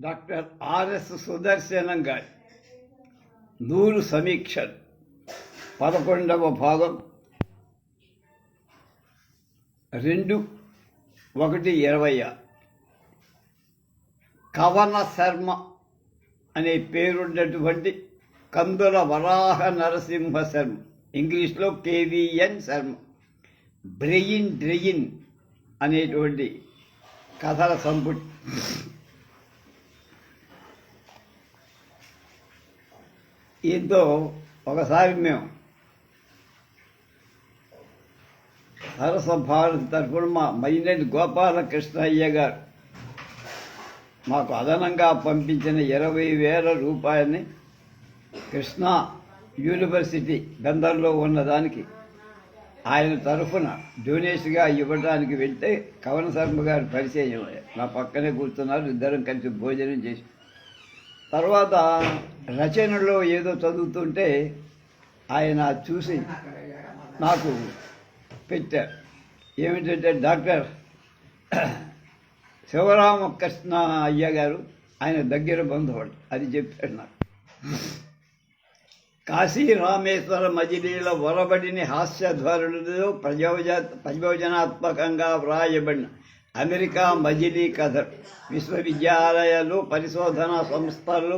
Doctor RS Sudarshanam గారి 100 సమీక్షలు 11వ భాగం 2/1/20. కవన శర్మ అనే పేరున్నటువంటి కందుల వరాహ నరసింహ శర్మ, ఇంగ్లీష్లో KVN శర్మ, బ్రెయిన్ డ్రెయిన్ అనేటువంటి కథల సంపుటి. దీంతో ఒకసారి మేము సరస భారతి తరఫున మా మైనటి గోపాలకృష్ణయ్య గారు మాకు అదనంగా పంపించిన 20,000 రూపాయలని కృష్ణా యూనివర్సిటీ బందర్లో ఉన్నదానికి ఆయన తరఫున డొనేషన్గా ఇవ్వడానికి వెళ్తే కవన శర్మ గారు పరిచయం నా పక్కనే కూర్చున్నారు. ఇద్దరం కలిసి భోజనం చేసి తర్వాత రచనలో ఏదో చదువుతుంటే ఆయన చూసి నాకు పెట్టారు. ఏమిటంటే డాక్టర్ శివరామకృష్ణ అయ్య గారు, ఆయన దగ్గర బంధువుడు, అది చెప్పాడు నాకు. కాశీ రామేశ్వర మజిలీల ఒరబడిని హాస్యధ్వరులతో ప్రయోజనాత్మకంగా వ్రాయబడిన అమెరికా మజిలీ కథలు విశ్వవిద్యాలయాలు, పరిశోధనా సంస్థలు,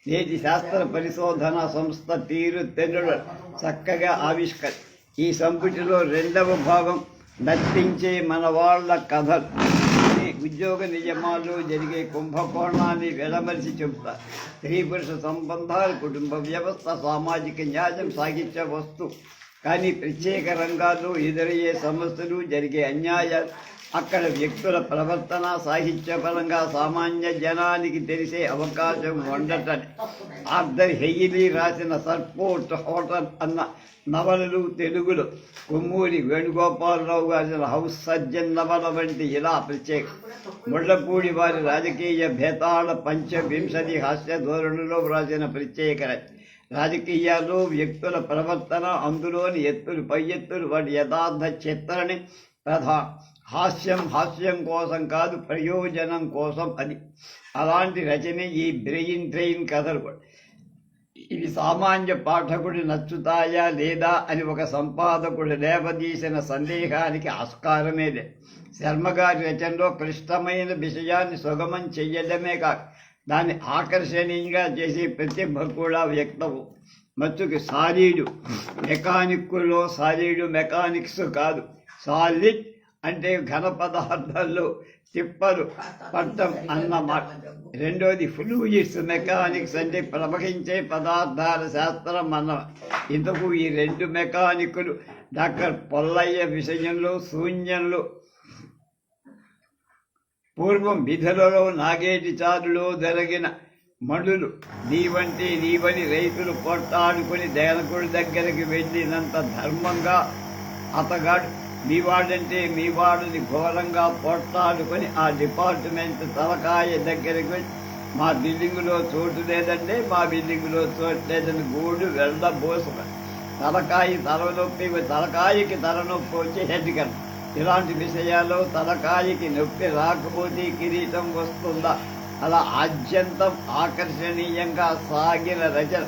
నేటి శాస్త్ర పరిశోధనా సంస్థ తీరుతెన్నులు చక్కగా ఆవిష్కరి. ఈ సంపుటిలో 2వ భాగం నటించే మన వాళ్ళ కథలు. ఉద్యోగ నియమాలు జరిగే కుంభకోణాన్ని వెలమరిచి చెబుతారు. స్త్రీ పురుష సంబంధాలు, కుటుంబ వ్యవస్థ, సామాజిక న్యాయం, సాహిత్య వస్తు. కానీ ప్రత్యేక రంగాల్లో ఎదురయ్యే సమస్యలు, జరిగే అన్యాయాలు, అక్కడ వ్యక్తుల ప్రవర్తన సాహిత్యపరంగా సామాన్య జనానికి తెలిసే అవకాశం ఉండటం. ఆర్థర్ హెయిలీ రాసిన సర్పోర్ట్ హోటల్ అన్న నవలలు, తెలుగులో కొమ్మూరి వేణుగోపాలరావు రాసిన హౌస్ సర్జన్ నవల వంటి ఇలా ప్రత్యేక. ముళ్లపూడి వారి రాజకీయ భేతాళ పంచవింశతి హాస్య ధోరణిలో వ్రాసిన ప్రత్యేక రాజకీయాల్లో వ్యక్తుల ప్రవర్తన, అందులోని ఎత్తులు, పై ఎత్తులు, వాటి యథార్థ చిత్రణి ప్రధాన. హాస్యం కోసం కాదు, ప్రయోజనం కోసం. అది అలాంటి రచన ఈ బ్రెయిన్ డ్రెయిన్ కథలు. ఇవి సామాన్య పాఠకుడు నచ్చుతాయా లేదా అని ఒక సంపాదకుడు లేవదీసిన సందేహానికి ఆస్కారమే లేదు. శర్మగారి రచనలో క్లిష్టమైన విషయాన్ని సుగమం చెయ్యడమే కాక దాన్ని ఆకర్షణీయంగా చేసే ప్రతిభ కూడా వ్యక్తము. మచ్చుకి సాలీడు మెకానిక్కులో సాలీడు మెకానిక్స్ కాదు. సాలిడ్ అంటే ఘన పదార్థాల్లో తిప్పలు పట్టం అన్నమాట. రెండోది ఫ్లూయిడ్స్ మెకానిక్స్ అంటే ప్రవహించే పదార్థాల శాస్త్రం అన్న. ఇంతకు ఈ 2 మెకానికులు డాక్టర్ పొల్లయ్య విషయంలో శూన్యంలో పూర్వం విధులలో నాగేటి చారులో జరిగిన మడులు నీవని రైతులు కొట్టాడుకుని దేనకుడి దగ్గరికి వెళ్ళినంత ధర్మంగా అతగాడు మీవాడని ఘోరంగా పోట్లాడుకొని ఆ డిపార్ట్మెంట్ తలకాయ దగ్గరికి వెళ్ళి మా బిల్డింగులో చోటు లేదంటే లేదని గూడు వెళ్ళబోసుకొని తలకాయకి తలనొప్పి వచ్చి హెడ్ కన్. ఇలాంటి విషయాల్లో తలకాయకి నొప్పి రాకపోతే కిరీటం వస్తుందా? అలా ఆద్యంతం ఆకర్షణీయంగా సాగిన రచన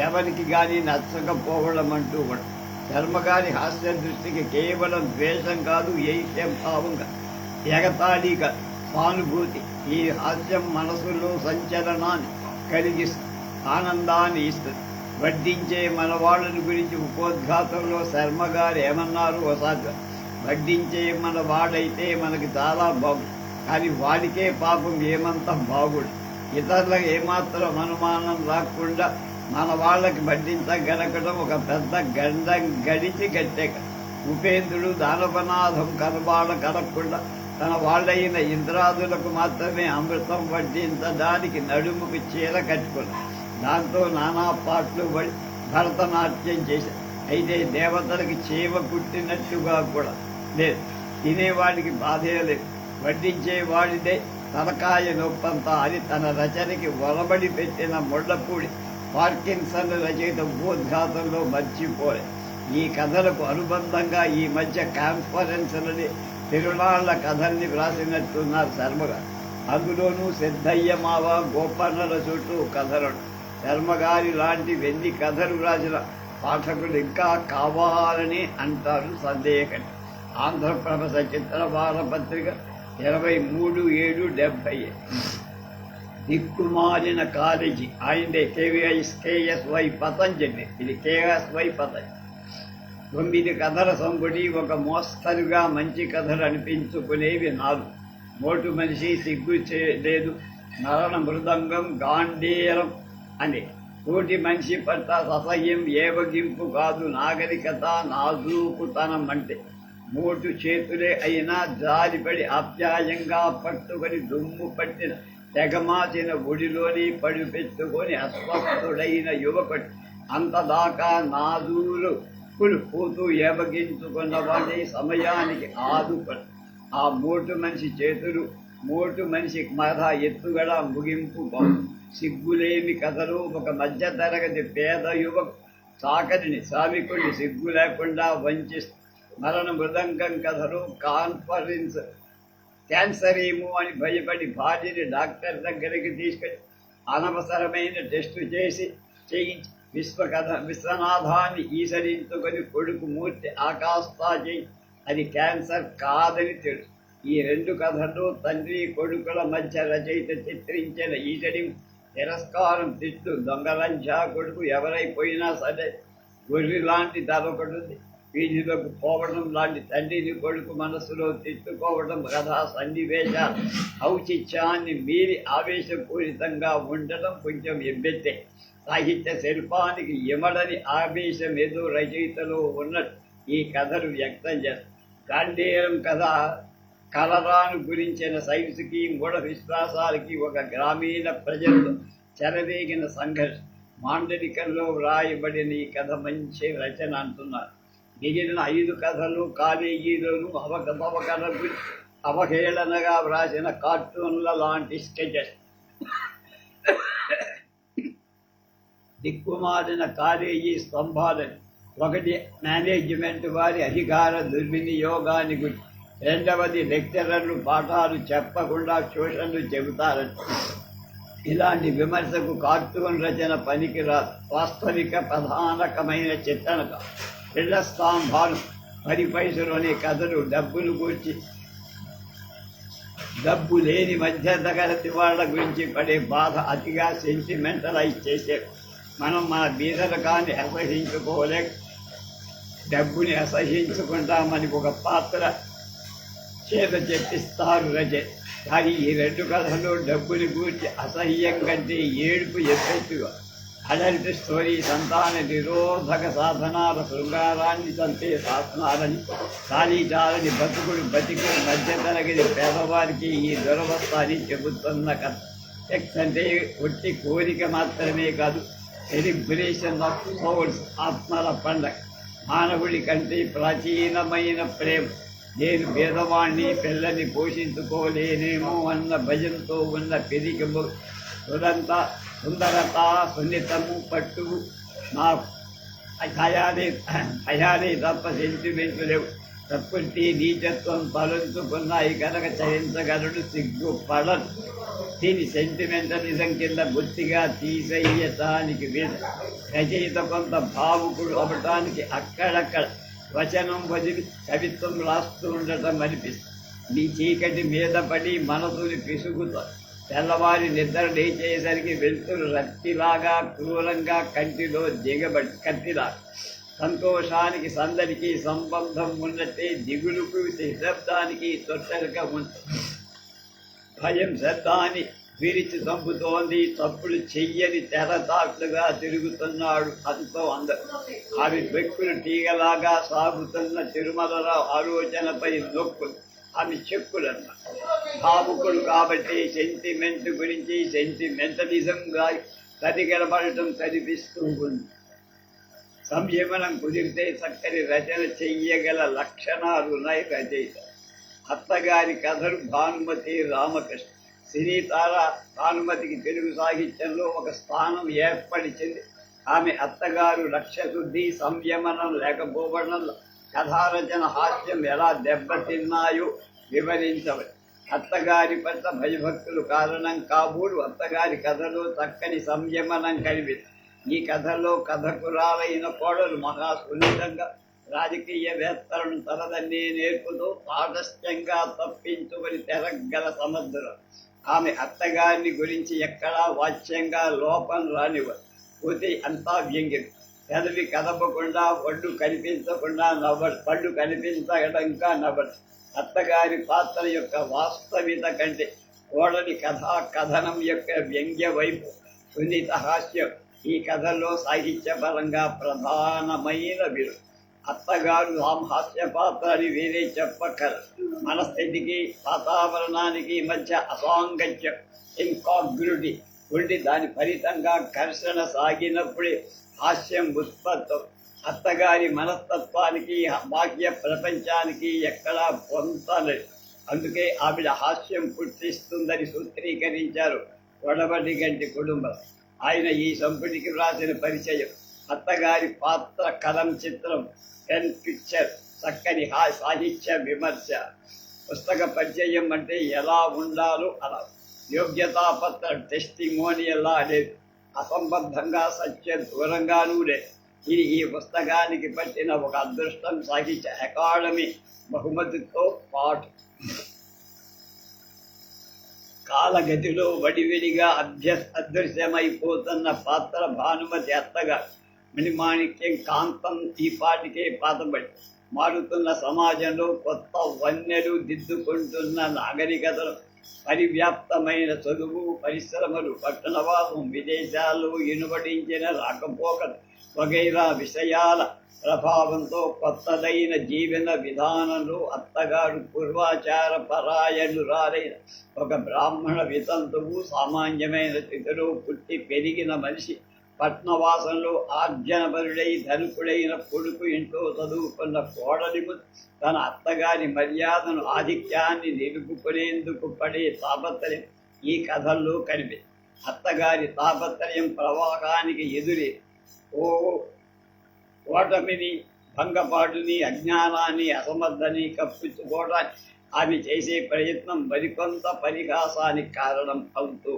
ఎవరికి కానీ నచ్చకపోవడం అంటూ కూడా. శర్మగారి హాస్య దృష్టికి కేవలం ద్వేషం కాదు, ఐక్యం భావంగా, ఎగతాళిక సానుభూతి. ఈ హాస్యం మనసులో సంచలనాన్ని కలిగిస్తుంది, ఆనందాన్ని ఇస్తుంది. వడ్డించే మన వాళ్ళని గురించి ఉపోద్ఘాతంలో శర్మగారు ఏమన్నారు ఒకసారి. వడ్డించే మన వాడైతే మనకి చాలా బాగుంది, కానీ వాడికే పాపం ఏమంత బాగుండు. ఇతరులకు ఏమాత్రం అనుమానం రాకుండా మన వాళ్ళకి వడ్డించగలగడం ఒక పెద్ద గండం గడిచి గట్టెక. ఉపేంద్రుడు దానవనాథం కనబాడ కలగకుండా తన వాళ్ళైన ఇంద్రాదులకు మాత్రమే అమృతం వడ్డించడానికి నడుముకు చీర కట్టుకున్నాడు. దాంతో నానా పాటలు పడి భరతనాట్యం చేశాడు. అయితే దేవతలకి చీమ కుట్టినట్టుగా కూడా లేదు. తినేవాడికి బాధే లేదు, వడ్డించేవాడిదే తలకాయ నొప్పంతా అని తన రచనకి ఒరబడి పెట్టిన ముళ్లపూడి పార్కిన్సన్ రచయిత ఉపోద్ఘాతంలో మర్చిపోలే. ఈ కథలకు అనుబంధంగా ఈ మధ్య కాన్ఫరెన్స్లని తిరునాళ్ల కథల్ని వ్రాసినట్టున్నారు శర్మగారు. అందులోనూ సిద్ధయ్య మావ గోపన్నల చుట్టూ కథలు ధర్మగారి లాంటి వెండి కథలు రాసిన పాఠకులు ఇంకా కావాలని అంటారు సందేహం. ఆంధ్రప్రభ సచిత్ర వారపత్రిక 23/7/70. దిక్కుమాలిన కాలేజీ ఆయనదే కేఎస్వై పతంజలి. ఇది కేఎస్వై పతంజలి. 9 కథల సంపుటి, ఒక మోస్తరుగా మంచి కథలు అనిపించుకునేవి 4. మోటు మనిషి, సిగ్గు లేదు, నరణ మృదంగం, గాంధీరం అని. తోటి మనిషి పట్ల ససహ్యం, ఏవగింపు కాదు, నాగరికత, నాజూకుతనం అంటే. మోటు చేతులే అయినా జారిపడి ఆప్యాయంగా పట్టుకొని దుమ్ము పట్టిన తెగమాసిన గుడిలోని పడిపెట్టుకొని అస్వస్థుడైన యువకుడు. అంతదాకా నాజూలు పూతూ ఏవగించుకున్న వాడి సమయానికి ఆదుపడు. ఆ మోటు మనిషి చేతులు, మోటు మనిషి మర ఎత్తుగడ ముగింపు సిగ్గులేమి కథలు. ఒక మధ్య తరగతి పేద యువకు సాకరిని శ్రామికుడిని సిగ్గు లేకుండా వంచిస్తూ మరణ మృదంగం కథలు. క్యాన్సర్ ఏమో అని భయపడి భార్యని డాక్టర్ దగ్గరికి తీసుకొని అనవసరమైన టెస్టు చేయించి విశ్వనాథాన్ని ఈసరించుకొని కొడుకు మూర్తి ఆకాస్తా చేయి, అది క్యాన్సర్ కాదని తెలుసు. ఈ 2 కథలు తండ్రి కొడుకుల మధ్య రచయిత చిత్రించిన ఈసడి తిరస్కారం, తిట్టు, దొంగలంచా కొడుకు ఎవరైపోయినా సరే గొర్రె లాంటి తలొకటుంది. వీధిలోకి పోవడం లాంటి తండ్రిని కొడుకు మనసులో తిట్టుకోవడం కథా సన్నివేశ ఔచిత్యాన్ని మీరి ఆవేశపూరితంగా ఉండటం కొంచెం ఎబ్బెత్తే. సాహిత్య శిల్పానికి ఎమడని ఆవేశం ఏదో రచయితలో ఉన్నట్టు ఈ కథలు వ్యక్తం చేస్తారు. గాంధీరం కథ కలరాను గురించిన సైన్స్కి, మూఢ విశ్వాసాలకి ఒక గ్రామీణ ప్రజలతో చెలరేగిన సంఘర్షణ. మాండలికంలో వ్రాయబడిన ఈ కథ మంచి రచన అంటున్నారు. మిగిలిన 5 కథలు కాలేజీలోనూ అవహేళనగా వ్రాసిన కార్టూన్ల లాంటి స్కెచెస్. దిక్కుమాలిన కాలేజీ స్తంభాలని. 1 మేనేజ్మెంట్ వారి అధికార దుర్వినియోగాన్ని గురించి. 2వది లెక్చరర్లు పాఠాలు చెప్పకుండా ట్యూషన్లు చెబుతారని. ఇలాంటి విమర్శకు కార్టూన్ రచన పనికిరాదు. వాస్తవిక ప్రధానకమైన చిత్రణ ఇళ్ల స్తంభాలు, 10 పైసలోని కథలు, డబ్బును గూర్చి, డబ్బు లేని మధ్య తరగతి వాళ్ళ గురించి పడే బాధ అతిగా సెంటిమెంటలైజ్ చేశారు. మనం మన బీదరకాన్ని అసహించుకోలేక డబ్బుని అసహించుకుంటామని ఒక పాత్ర చేత చెప్పిస్తారు రచయిత. కానీ ఈ 2 కథలు డబ్బుని గూర్చి అసహ్యం కంటే ఏడుపు ఎత్తెత్తుగా. అడల్ట్ స్టోరీ సంతాన నిరోధక సాధనాల శృంగారాన్ని చంపే సాధనాలని, ఖాళీచాలని బతుకుడు బతికి మధ్యతరగతి పేదవారికి ఈ దురవస్థ అని చెబుతున్న కథ. సెక్స్ అంటే ఒట్టి కోరిక మాత్రమే కాదు, సెలిబ్రేషన్ ఆఫ్ సోల్స్, ఆత్మల పండగ. మానవుడి కంటే ప్రాచీనమైన ప్రేమ. నేను పేదవాణ్ణి, పిల్లని పోషించుకోలేనేమో అన్న భయంతో ఉన్న పెరిగిము సుందరత, సున్నితము, పట్టు నా ఖయాలే తప్ప సెంటిమెంట్లు లేవు. ప్రకృతి నీచత్వం తలంచుకున్నాయి కనుక చరించగలడు, సిగ్గుపడడు. దీని సెంటిమెంటలిజం కింద బొత్తిగా తీసేయటానికి వీలు. రచయిత కొంత భావుకుడు అవటానికి అక్కడక్కడ వచనం వదిలి కవిత్వం రాస్తూ ఉండటం అనిపిస్తుంది. మీ చీకటి మీద పడి మనసుని పిసుగుతారు. తెల్లవారి నిద్ర లేచేసరికి వెళ్తురు రక్తిలాగా క్రూరంగా కంటిలో దిగబడి కత్తిలాగా. సంతోషానికి సందడికి సంబంధం ఉన్నట్టే దిగులుకు శబ్దానికి తొట్టెలక ఉంటుంది. భయం శబ్దాన్ని విరిచి చంపుతోంది. తప్పులు చెయ్యని తెరతాట్లుగా తిరుగుతున్నాడు అంతో అందరు. అవి వ్యక్తులు తీగలాగా సాగుతున్న తిరుమలరావు ఆలోచనపై నొక్కులు, అవి చెక్కులన్నమాట. భావుకుడు కాబట్టి సెంటిమెంట్ గురించి సెంటిమెంటలిజంగా కదిగలబడటం కనిపిస్తూ ఉంది. సంయమనం కుదిరితే చక్కని రచన చెయ్యగల లక్షణాలున్నాయి రచయిత. అత్తగారి కథలు భానుమతి రామకృష్ణ. సినీ తార భానుమతికి తెలుగు సాహిత్యంలో ఒక స్థానం ఏర్పరిచింది. ఆమె అత్తగారు లక్ష్యశుద్ధి, సంయమనం లేకపోవడంలో కథారచన హాస్యం ఎలా దెబ్బతిన్నాయో వివరించవచ్చు. అత్తగారి పట్ల భయభక్తులు కారణం కాబూడు అత్తగారి కథలో చక్కని సంయమనం కలిపింది. ఈ కథలో కథకురాలైన కోడలు మహా సున్నితంగా రాజకీయవేత్తలను తలదన్నే నేర్పుతూ పాఠస్థ్యంగా తప్పించుకొని తెరగల సముద్రం. ఆమె అత్తగారిని గురించి ఎక్కడా వాచ్యంగా లోపం రానివ్వదు. పూర్తి అంతా వ్యంగ్యం. పెదవి కదపకుండా పళ్ళు కనిపించకుండా నవ్వడు, పళ్ళు కనిపించడంగా నవ్వడు. అత్తగారి పాత్ర యొక్క వాస్తవిత కంటే కోడలి కథనం యొక్క వ్యంగ్య వైపు సున్నిత హాస్యం ఈ కథలో సాహిత్యపరంగా ప్రధానమైన విలు. అత్తగారు హాస్య పాత్ర అని వేరే చెప్పక్కర. మనస్థితికి వాతావరణానికి మధ్య అసాంగత్యం, ఇన్కాగ్రిటీ ఉండి దాని ఫలితంగా ఘర్షణ సాగినప్పుడే హాస్యం ఉత్పత్తం. అత్తగారి మనస్తత్వానికి బాహ్య ప్రపంచానికి ఎక్కడా పొందలేదు. అందుకే ఆవిడ హాస్యం పుట్టిస్తుందని సూత్రీకరించారు వడబడి గంటి కుటుంబం. ఆయన ఈ సంపుటికి వ్రాసిన పరిచయం, అత్తగారి పాత్ర కలం చిత్రం, పెన్ పిక్చర్, చక్కని సాహిత్య విమర్శ. పుస్తక పరిచయం అంటే ఎలా ఉండాలో అలా, యోగ్యతాపత్ర టెస్టిమోనియల్లా లేదు, అసంబద్ధంగా సత్య దూరంగానూ లేదు. ఇది ఈ పుస్తకానికి పట్టిన ఒక అదృష్టం. సాహిత్య అకాడమీ బహుమతితో పాటు కాలగతిలో వడివిడిగా అదృశ్యమైపోతున్న పాత్ర భానుమతి అత్తగారు. మణిమాణిక్యం కాంతం ఈ పాటికే పాతబడి మారుతున్న సమాజంలో కొత్త వన్నెలు దిద్దుకుంటున్న నాగరికతలు, పరివ్యాప్తమైన చదువు, పరిశ్రమలు, పట్టణవాసం, విదేశాల్లో ఇనుబడించిన రాకపోకలు వగైరా విషయాల ప్రభావంతో కొత్తదైన జీవన విధానంలో అత్తగారు పూర్వాచార పరాయణురాలైన ఒక బ్రాహ్మణ వితంతువు, సామాన్యమైన స్థితిలో పుట్టి పెరిగిన మనిషి. పట్నవాసంలో ఆర్జనపరుడై ధనుకుడైన కొడుకు ఇంట్లో చదువుకున్న కోడలి తన అత్తగారి మర్యాదను, ఆధిక్యాన్ని నిలుపుకునేందుకు పడే తాపత్రయం ఈ కథల్లో కనిపి. అత్తగారి తాపత్రయం ప్రవాహానికి ఎదురే ఓటమిని, భంగపాటుని, అజ్ఞానాన్ని, అసమర్థని కప్పించుకోవడానికి ఆమె చేసే ప్రయత్నం మరికొంత పరిహాసానికి కారణం అవుతూ.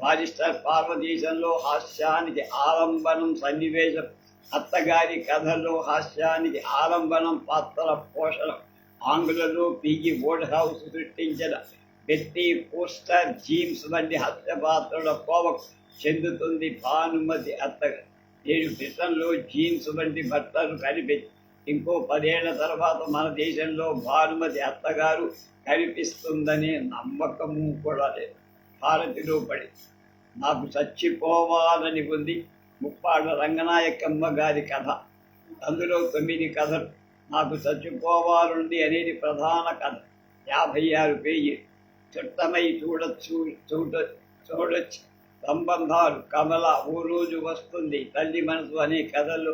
బారిస్టర్ పార్వతీశంలో హాస్యానికి ఆలంబనం సన్నివేశం, అత్తగారి కథలో హాస్యానికి ఆలంబనం పాత్ర పోషణం. ఆంగ్లంలో పీజీ బోర్డ్ హౌస్ సృష్టించిన బెట్టీ పోస్టర్ జీమ్స్ వంటి హాస్య పాత్రల కోవకు చెందుతుంది భానుమతి అత్తగారు. 7 బ్రిటన్లో జీన్స్ వంటి బట్టలు కనిపించి ఇంకో 10 ఏళ్ల తర్వాత మన దేశంలో భానుమతి అత్తగారు కనిపిస్తుందనే నమ్మకము కూడా లేదు. భారతిలో పడి నాకు చచ్చిపోవాలని ఉంది ముప్పాళ్ళ రంగనాయకమ్మ గారి కథ. అందులో 9 కథలు. నాకు చచ్చిపోవాలండి అనేది ప్రధాన కథ. 56 పేజీలు. చుట్టమై చూడొచ్చు, సంబంధాలు, కమల, ఓ రోజు వస్తుంది, తల్లి మనసు అనే కథలు,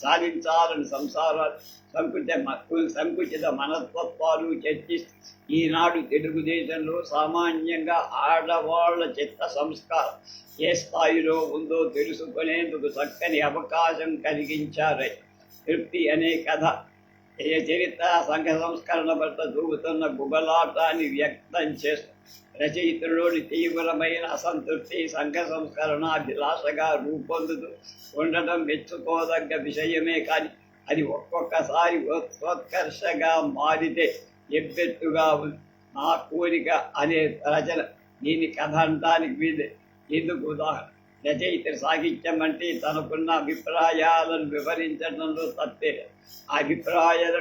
సాధించాలని సంసారాలు, సంకుచిత మనస్తత్వాలు చర్చిస్తూ ఈనాడు తెలుగుదేశంలో సామాన్యంగా ఆడవాళ్ల చిత్త సంస్కారం ఏ స్థాయిలో ఉందో తెలుసుకునేందుకు చక్కని అవకాశం కలిగించారు. తృప్తి అనే కథ ఏ చరిత్ర సంఘ సంస్కరణ పట్ల చూపుతున్న గుబలాటాన్ని వ్యక్తం చేస్తూ రచయితలోని తీవ్రమైన అసంతృప్తి సంఘ సంస్కరణాభిలాషగా రూపొందుతూ ఉండటం మెచ్చుకోదగ్గ విషయమే. కానీ అది ఒక్కొక్కసారి ఉత్కర్షగా మారితే ఎబ్బెట్టుగా ఉంది. నా కోరిక అనే రచన దీని కథ అంటానికి వీలు. ఎందుకు ఉదాహరణ, రచయిత సాహిత్యం అంటే తనకున్న అభిప్రాయాలను వివరించడంలో తప్పే. ఆ అభిప్రాయాలు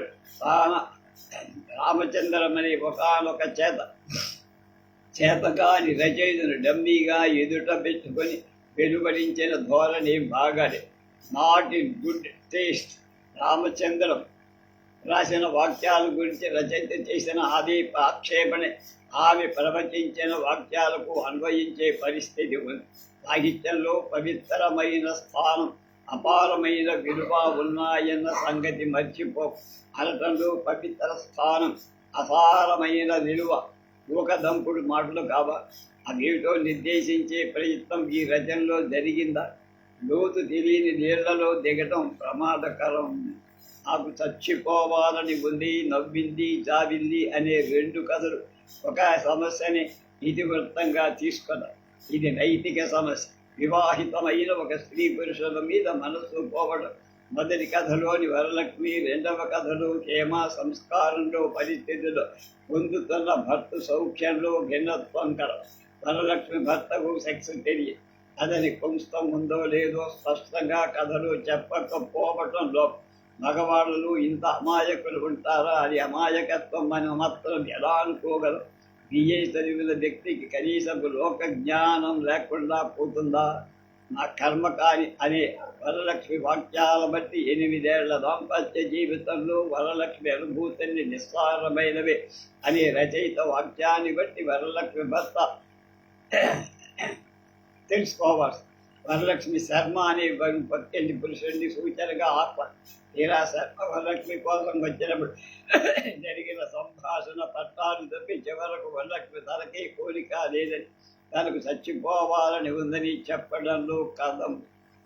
రామచంద్రం అనే ఒకనొక చేతకాని రచయితను డమ్మీగా ఎదుట పెట్టుకొని వెలువరించిన ధోరణి బాగానే. Not in good taste. Ramachandram రాసిన వాక్యాల గురించి రచయిత చేసిన ఆది ఆక్షేపణ ఆమె ప్రవచించిన వాక్యాలకు అన్వయించే పరిస్థితి ఉంది. సాహిత్యంలో పవిత్రమైన స్థానం, అపారమైన విలువ ఉన్నాయన్న సంగతి మర్చిపో. అనటంలో పవిత్ర స్థానం, అపారమైన విలువ ఊకదంపుడు మాటలు కావాలి. అదేమిటో నిర్దేశించే ప్రయత్నం ఈ రచనలో జరిగిందా? లోతు తెలియని నీళ్లలో దిగటం ప్రమాదకరం. నాకు చచ్చిపోవాలని ఉంది, నవ్వింది చావింది అనే రెండు కథలు ఒక సమస్యని ఇతివృత్తంగా తీసుకున్నారు. ఇది నైతిక సమస్య. వివాహితమైన ఒక స్త్రీ పురుషుల మీద మనస్సు పోవడం మొదటి కథలోని వరలక్ష్మి, రెండవ కథలో హేమ సంస్కారంలో పరిస్థితుల్లో పొందుతున్న భర్త సౌఖ్యంలో భిన్నత్వం కల. వరలక్ష్మి భర్తకు సెక్స్ తెలియదు, అతని కుంస్తం ఉందో లేదో స్పష్టంగా కథలు చెప్పకపోవటంలో మగవాళ్ళు ఇంత అమాయకులు ఉంటారా? అది అమాయకత్వం అని మాత్రం ఎలా అనుకోగలరు? బిఏ చదివిన వ్యక్తికి కనీసపు లోక జ్ఞానం లేకుండా పోతుందా? నా కర్మకారి అనే వరలక్ష్మి వాక్యాల బట్టి 8 ఏళ్ల దాంపత్య జీవితంలో వరలక్ష్మి అనుభూతిని నిస్సారమైనవే అనే రచయిత వాక్యాన్ని బట్టి వరలక్ష్మి భర్త తెలుసుకోవాలి. వరలక్ష్మి శర్మ అనే పక్కింటి పురుషుడిని సూచనగా ఆత్మ. తీరా శర్మ వరలక్ష్మి కోసం వచ్చినప్పుడు జరిగిన సంభాషణ పట్టాలు తప్పి చివరకు వరలక్ష్మి తనకే కోరిక లేదని, తనకు చచ్చిపోవాలని ఉందని చెప్పడంలో కథం.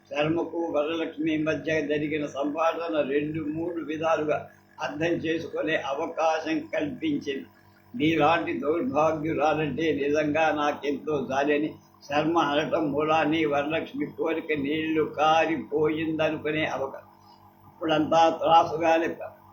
శర్మకు వరలక్ష్మి మధ్య జరిగిన సంభాషణ 2-3 విధాలుగా అర్థం చేసుకునే అవకాశం కల్పించింది. నీలాంటి దౌర్భాగ్యురాలంటే నిజంగా నాకెంతో జాలని శర్మ అనటం మూలాన్ని వరలక్ష్మి కోరిక నీళ్లు కారిపోయిందనుకునే అవకాశం. ఇప్పుడంతా త్రాసుగానే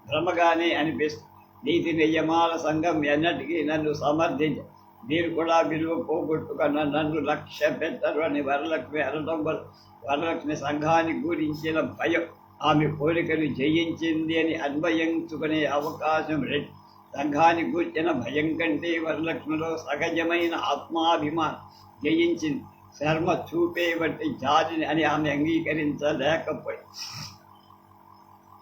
భ్రమగానే అనిపిస్తుంది. నీతి నియమాల సంఘం ఎన్నటికీ నన్ను సమర్థించ, మీరు కూడా విలువ పోగొట్టుకున్న నన్ను లక్ష్య పెట్టరు అని వరలక్ష్మి అనడం వల్ల వరలక్ష్మి సంఘాన్ని గురించిన భయం ఆమె కోరికను జయించింది అని అన్వయించుకునే అవకాశం రెడ్డి. సంఘాన్ని గూర్చిన భయం కంటే వరలక్ష్మిలో సహజమైన ఆత్మాభిమానం జయించింది. శర్మ చూపే బట్టి జాతిని అని ఆమె అంగీకరించలేకపోయి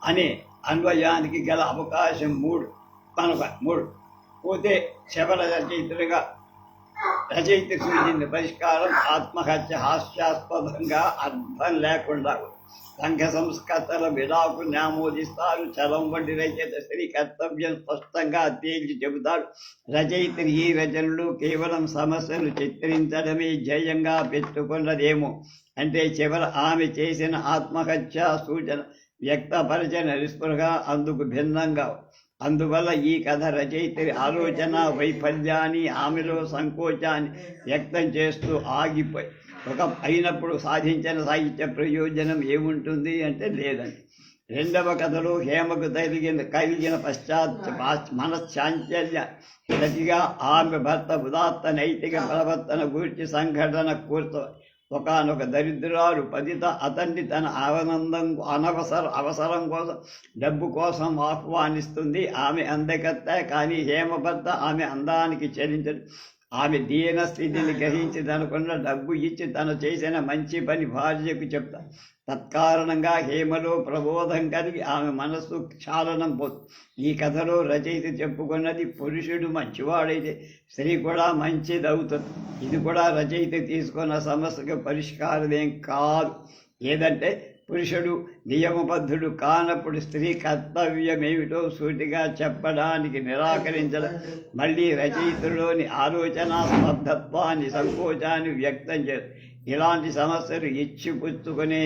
అనే అన్వయానికి గల అవకాశం 3 పోతే శబర రచయితలుగా రచయిత సూచించిన పరిష్కారం ఆత్మహత్య హాస్యాస్పదంగా అర్థం లేకుండా సంఘ సంస్కర్తల విడాకు ఆమోదిస్తారు. చలం వంటి రచయిత స్త్రీ కర్తవ్యం స్పష్టంగా తేల్చి చెబుతాడు. రచయిత ఈ రచనలు కేవలం సమస్యలు చిత్రించడమే ధ్యేయంగా పెట్టుకున్నదేమో. అంటే చివర ఆమె చేసిన ఆత్మహత్య సూచన వ్యక్తపరిచిన నిస్పృహ అందుకు భిన్నంగా. అందువల్ల ఈ కథ రచయిత ఆలోచన వైఫల్యాన్ని, ఆమెలో సంకోచాన్ని వ్యక్తం చేస్తూ ఆగిపోయి అయినప్పుడు సాధించిన సాహిత్య ప్రయోజనం ఏముంటుంది అంటే లేదండి. రెండవ కథలో హేమకు కలిగిన మనశ్చాంచల్య ప్రతిగా ఆమె భర్త ఉదాత్త నైతిక ప్రవర్తన గూర్చి సంఘటన కూర్చో. ఒకనొక దరిద్రాలు పతిత అతన్ని తన అవసరం కోసం డబ్బు కోసం ఆహ్వానిస్తుంది. ఆమె అందకత్త, కానీ హేమభర్త ఆమె అందానికి చెల్లించదు. ఆమె దీన స్థితిని గ్రహించి తనకున్న డబ్బు ఇచ్చి తను చేసిన మంచి పని భార్యకు చెప్తారు. తత్కారణంగా హేమలో ప్రబోధం కలిగి ఆమె మనస్సు క్షాళనం పోతుంది. ఈ కథలో రచయిత చెప్పుకున్నది పురుషుడు మంచివాడైతే స్త్రీ కూడా మంచిదవుతుంది. ఇది కూడా రచయిత తీసుకున్న సమస్యకు పరిష్కారమేం కాదు. ఏదంటే పురుషుడు నియమబద్ధుడు కానప్పుడు స్త్రీ కర్తవ్యమేమిటో సూటిగా చెప్పడానికి నిరాకరించడం, మళ్ళీ రచయితలోని ఆలోచన స్తబ్దత్వాన్ని, సంకోచాన్ని వ్యక్తం చేస్తారు. ఇలాంటి సమస్యలు ఇచ్చిపుచ్చుకునే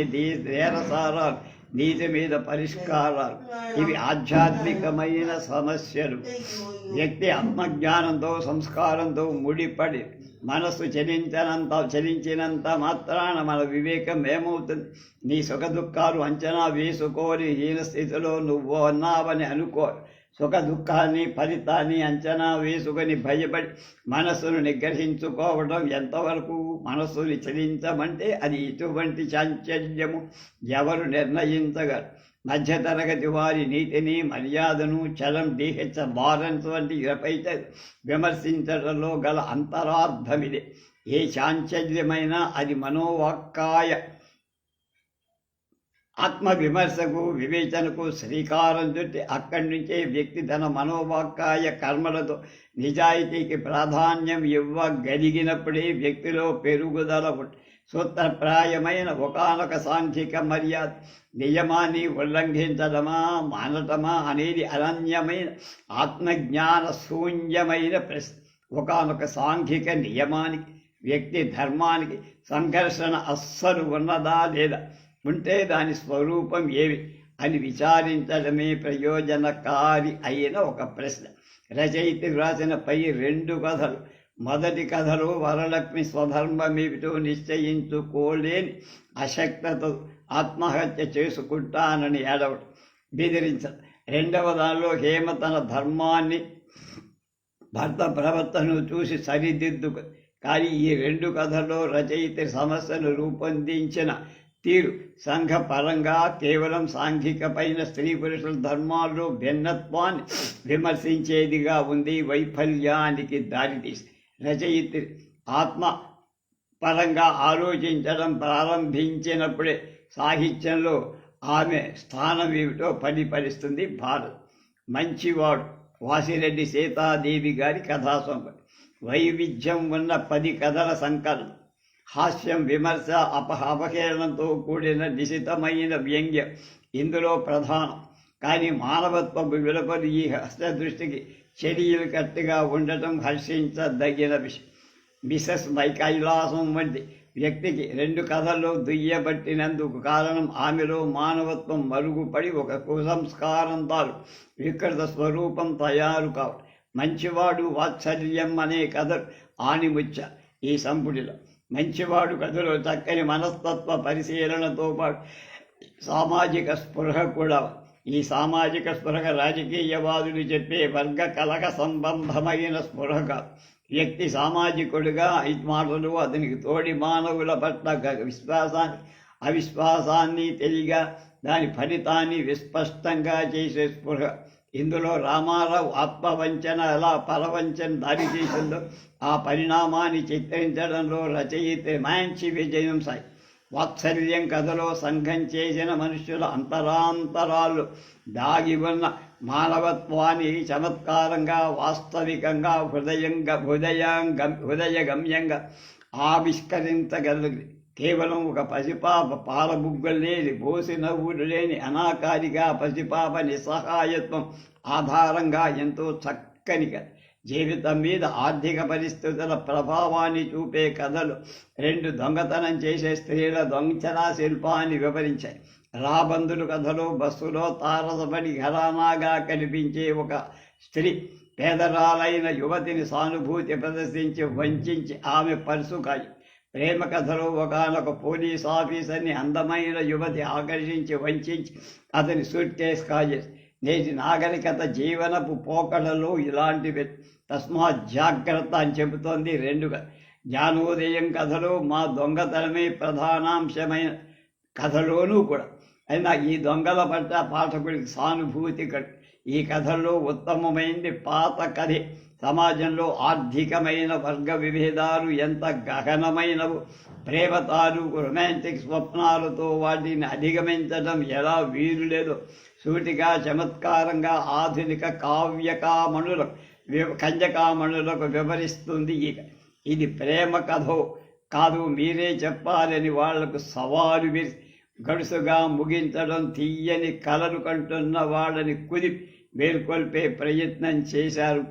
నేరసారాలు, నీతి మీద పరిష్కారాలు, ఇవి ఆధ్యాత్మికమైన సమస్యలు. వ్యక్తి ఆత్మజ్ఞానంతో సంస్కారంతో ముడిపడి మనస్సు చలించినంత మాత్రాన మన వివేకం ఏమవుతుంది? నీ సుఖ దుఃఖాలు అంచనా వేసుకోని హీన స్థితిలో నువ్వు అన్నావని అనుకో. సుఖ దుఃఖాన్ని ఫలితాన్ని అంచనా వేసుకొని భయపడి మనస్సును నిగ్రహించుకోవడం ఎంతవరకు? మనస్సుని చలించమంటే అది ఇటువంటి చాంచల్యము ఎవరు నిర్ణయించగలరు? మధ్యతరగతి వారి నీతిని, మర్యాదను చలం డిహెచ్ బారెన్స్ వంటి రచయిత విమర్శించడంలో గల అంతరార్థమిదే. ఏ చాంచల్యమైనా అది మనోవాక్కాయ ఆత్మవిమర్శకు, వివేచనకు శ్రీకారం చుట్టి అక్కడి నుంచే వ్యక్తి తన మనోవాక్కాయ కర్మలతో నిజాయితీకి ప్రాధాన్యం ఇవ్వగలిగినప్పుడే వ్యక్తిలో పెరుగుదల ఉంటుంది. సూత్రప్రాయమైన ఒకానొక సాంఘిక మర్యాద నియమాన్ని ఉల్లంఘించడమా మానటమా అనేది అనన్యమైన ఆత్మజ్ఞాన శూన్యమైన ప్రశ్న. ఒకానొక సాంఘిక నియమానికి, వ్యక్తి ధర్మానికి సంఘర్షణ అస్సలు ఉన్నదా లేదా? ఉంటే దాని స్వరూపం ఏమి? అని విచారించడమే ప్రయోజనకారి అయిన ఒక ప్రశ్న. రచయిత వ్రాసిన పై 2 కథలు. మొదటి కథలో వరలక్ష్మి స్వధర్మమేమిటో నిశ్చయించుకోలేని అశక్తతో ఆత్మహత్య చేసుకుంటానని ఏడవడం, బెదిరించడం. రెండవ దానిలో హేమ తన ధర్మాన్ని, భర్త ప్రవర్తనను చూసి సరిదిద్దుకు. కానీ ఈ 2 కథల్లో రచయిత సమస్యను రూపొందించిన తీరు సంఘపరంగా కేవలం సాంఘికపైన స్త్రీ పురుషుల ధర్మాల్లో భిన్నత్వాన్ని విమర్శించేదిగా ఉంది. వైఫల్యానికి దారితీసి రచయిత ఆత్మ పరంగా ఆలోచించడం ప్రారంభించినప్పుడే సాహిత్యంలో ఆమె స్థానం ఏమిటో పరిపరిస్తుంది. భారత్ మంచివాడు వాసిరెడ్డి సీతాదేవి గారి కథాసంపద. వైవిధ్యం ఉన్న 10 కథల సంకలనం. హాస్యం, విమర్శ, అపహేళనంతో కూడిన నిశితమైన వ్యంగ్యం ఇందులో ప్రధానం. కానీ మానవత్వపు విలువలు ఈ హస్తదృష్టికి చర్యలు కట్టుగా ఉండటం హర్షించదగిన విషయం. మిసెస్ కైలాసం వంటి వ్యక్తికి 2 కథల్లో దుయ్యబట్టినందుకు కారణం ఆమెలో మానవత్వం మరుగుపడి ఒక కుసంస్కారం తాలు వికృత స్వరూపం తయారు కావడం. మంచివాడు వాత్సల్యం అనే కథలు ఆణిముచ్చ ఈ సంపుటిలో. మంచివాడు కథలో చక్కని మనస్తత్వ పరిశీలనతో పాటు సామాజిక స్పృహ కూడా. ఈ సామాజిక స్పృహ రాజకీయవాదులు చెప్పే వర్గ కలక సంబంధమైన స్పృహ కాదు. వ్యక్తి సామాజికుడిగా మాటలు అతనికి తోడి మానవుల పట్ల అవిశ్వాసాన్ని తెలియగా దాని ఫలితాన్ని విస్పష్టంగా చేసే స్పృహ. ఇందులో రామారావు ఆత్మవంచన ఎలా పరవంచన దారితీసిందో ఆ పరిణామాన్ని చిత్రించడంలో రచయిత మంచి విజయం సాయి. వాత్సల్యం కథలో సంఘం చేసిన మనుషుల అంతరాంతరాలు దాగి ఉన్న మానవత్వాన్ని చమత్కారంగా, వాస్తవికంగా, హృదయగమ్యంగా ఆవిష్కరించగలిగి కేవలం ఒక పసిపాప పాలబుగ్గలు లేని, బోసి నవ్వులు లేని అనాకారిగా పసిపాప నిస్సహాయత్వం ఆధారంగా ఎంతో చక్కని కథ. జీవితం మీద ఆర్థిక పరిస్థితుల ప్రభావాన్ని చూపే కథలు. 2 దొంగతనం చేసే స్త్రీల దొంగతన శిల్పాన్ని వివరించాయి. రాబందులు కథలో బస్సులో తారసపడి ఘరానాగా కనిపించే ఒక స్త్రీ పేదరాలైన యువతిని సానుభూతి ప్రదర్శించి వంచి ఆమె పర్సు కాయి. ప్రేమ కథలో ఒకనొక పోలీస్ ఆఫీసర్ని అందమైన యువతి ఆకర్షించి వంచి అతని సూట్ కేస్ కాజేసి. నేటి నాగరికత జీవనపు పోకడలో ఇలాంటివి తస్మాత్ జాగ్రత్త అని చెబుతోంది 2 జ్ఞానోదయం కథలో మా దొంగతనమే ప్రధానాంశమైన కథలోనూ కూడా. అయినా ఈ దొంగల పట్ల పాఠకుడికి సానుభూతి ఈ కథల్లో ఉత్తమమైంది పాత కథే. సమాజంలో ఆర్థికమైన వర్గ విభేదాలు ఎంత గహనమైనవో, ప్రేమ తాలూకు రొమాంటిక్ స్వప్నాలతో వాటిని అధిగమించడం ఎలా వీలులేదో సూటిగా చమత్కారంగా ఆధునిక కన్యకామణులకు వివరిస్తుంది. ఇది ప్రేమ కథో కాదు మీరే చెప్పాలని వాళ్లకు సవాలు విసి గడుసుగా ముగించడం, తీయని కలలు కంటున్న వాళ్ళని మేల్కొల్పే ప్రయత్నం చేశారు